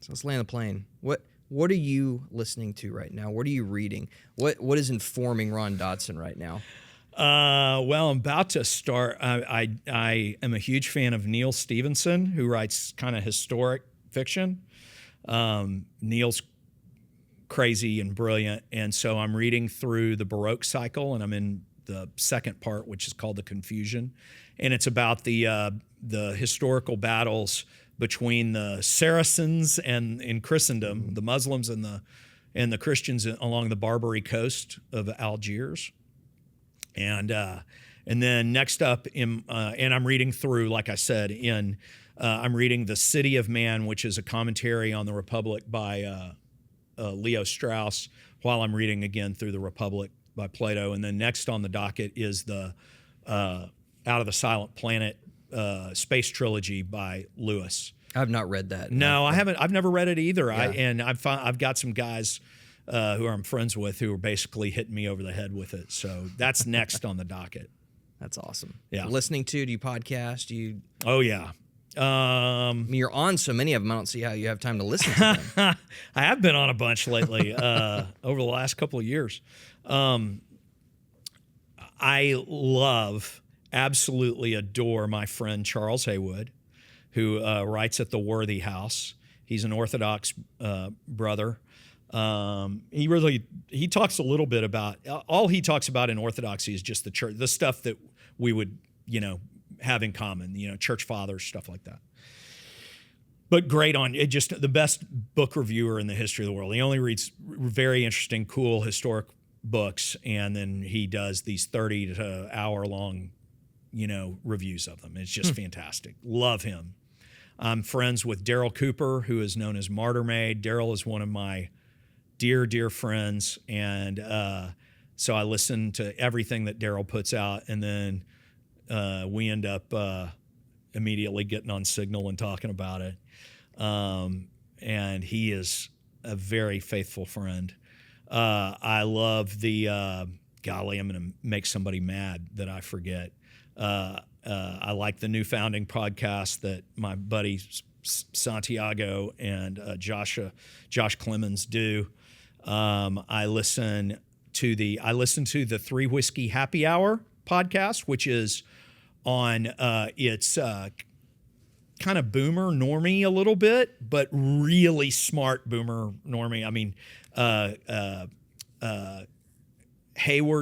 let's land the plane. What are you listening to right now? What are you reading? What is informing Ron Dodson right now? Well, I'm about to start. I am a huge fan of Neil Stephenson, who writes kind of historic fiction. Neil's crazy and brilliant, and so I'm reading through the Baroque cycle, and I'm in the second part, which is called The Confusion, and it's about the historical battles between the Saracens and in Christendom, the Muslims and the Christians along the Barbary coast of Algiers. And then next up, and I'm reading through, like I said, I'm reading The City of Man, which is a commentary on the Republic by Leo Strauss, while I'm reading again through the Republic by Plato. And then next on the docket is the Out of the Silent Planet space trilogy by Lewis. I've not read that. No, I haven't. I've never read it either. Yeah. I've got some guys who I'm friends with who are basically hitting me over the head with it. So that's next on the docket. That's awesome. Yeah. Listening to? Do you podcast? Oh yeah. I mean, you're on so many of them. I don't see how you have time to listen to them. I have been on a bunch lately over the last couple of years. I absolutely adore my friend Charles Haywood, who writes at The Worthy House. He's an Orthodox brother. He talks a little bit about, all he talks about in Orthodoxy is just the church, the stuff that we would, have in common, church fathers, stuff like that. But great on it, just the best book reviewer in the history of the world. He only reads very interesting, cool, historic books, and then he does these 30 to hour long, reviews of them. It's just fantastic. Love him. I'm friends with Daryl Cooper, who is known as Martyr Maid. Daryl is one of my dear, dear friends, and so I listen to everything that Daryl puts out, and then we end up immediately getting on Signal and talking about it. And he is a very faithful friend. I love the, golly, I'm going to make somebody mad that I forget. I like the New Founding podcast that my buddy Santiago and Josh Clemens do. I listen to the Three Whiskey Happy Hour podcast, which is on it's kind of boomer normie a little bit, but really smart boomer normie. I mean,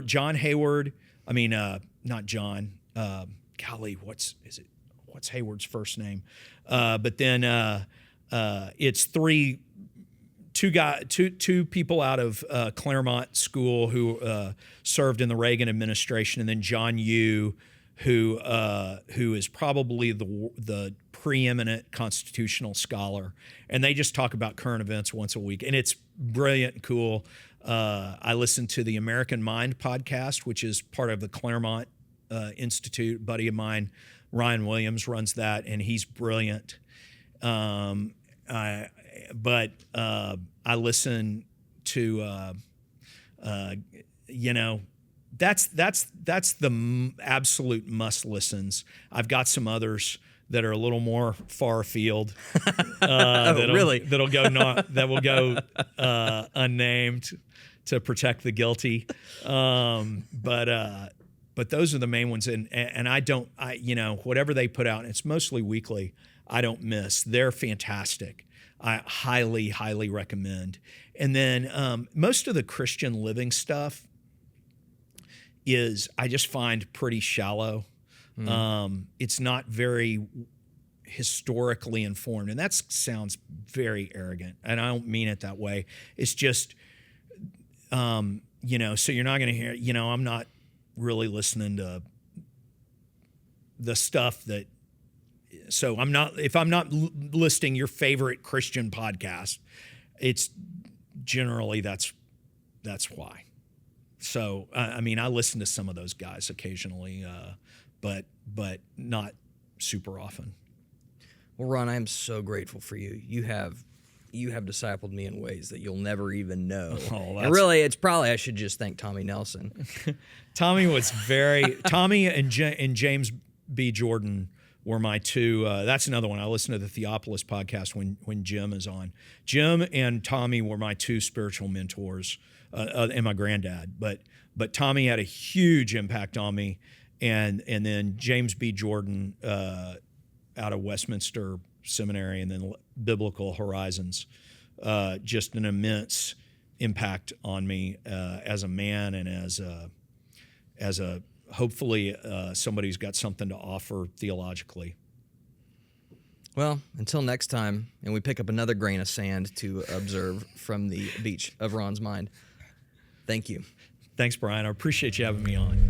John Hayward. I mean, not John. Golly, what's Hayward's first name? But then it's two people out of Claremont School who served in the Reagan administration, and then John Yoo, who is probably the preeminent constitutional scholar, and they just talk about current events once a week, and it's brilliant and cool. I listen to the American Mind podcast, which is part of the Claremont Institute. A buddy of mine, Ryan Williams, runs that, and he's brilliant. But I listen to that's the absolute must listens. I've got some others that are a little more far afield. That will go unnamed to protect the guilty. But those are the main ones, and whatever they put out, and it's mostly weekly, I don't miss. They're fantastic. I highly, highly recommend. And then most of the Christian living stuff I just find pretty shallow. It's not very historically informed, and that sounds very arrogant, and I don't mean it that way. It's just, so you're not going to hear, I'm not really listening to the stuff that, so if I'm not listing your favorite Christian podcast, it's generally that's why. So, I mean, I listen to some of those guys occasionally, but not super often. Well, Ron, I am so grateful for you. You have discipled me in ways that you'll never even know. And really, it's probably I should just thank Tommy Nelson. Tommy and James B. Jordan were my two. That's another one. I listen to the Theopolis podcast when Jim is on. Jim and Tommy were my two spiritual mentors, and my granddad. But Tommy had a huge impact on me, and then James B. Jordan out of Westminster Seminary, and then Biblical Horizons, just an immense impact on me as a man and as a hopefully somebody who's got something to offer theologically. Well, until next time, and we pick up another grain of sand to observe from the beach of Ron's mind. Thank you. Thanks, Brian. I appreciate you having me on.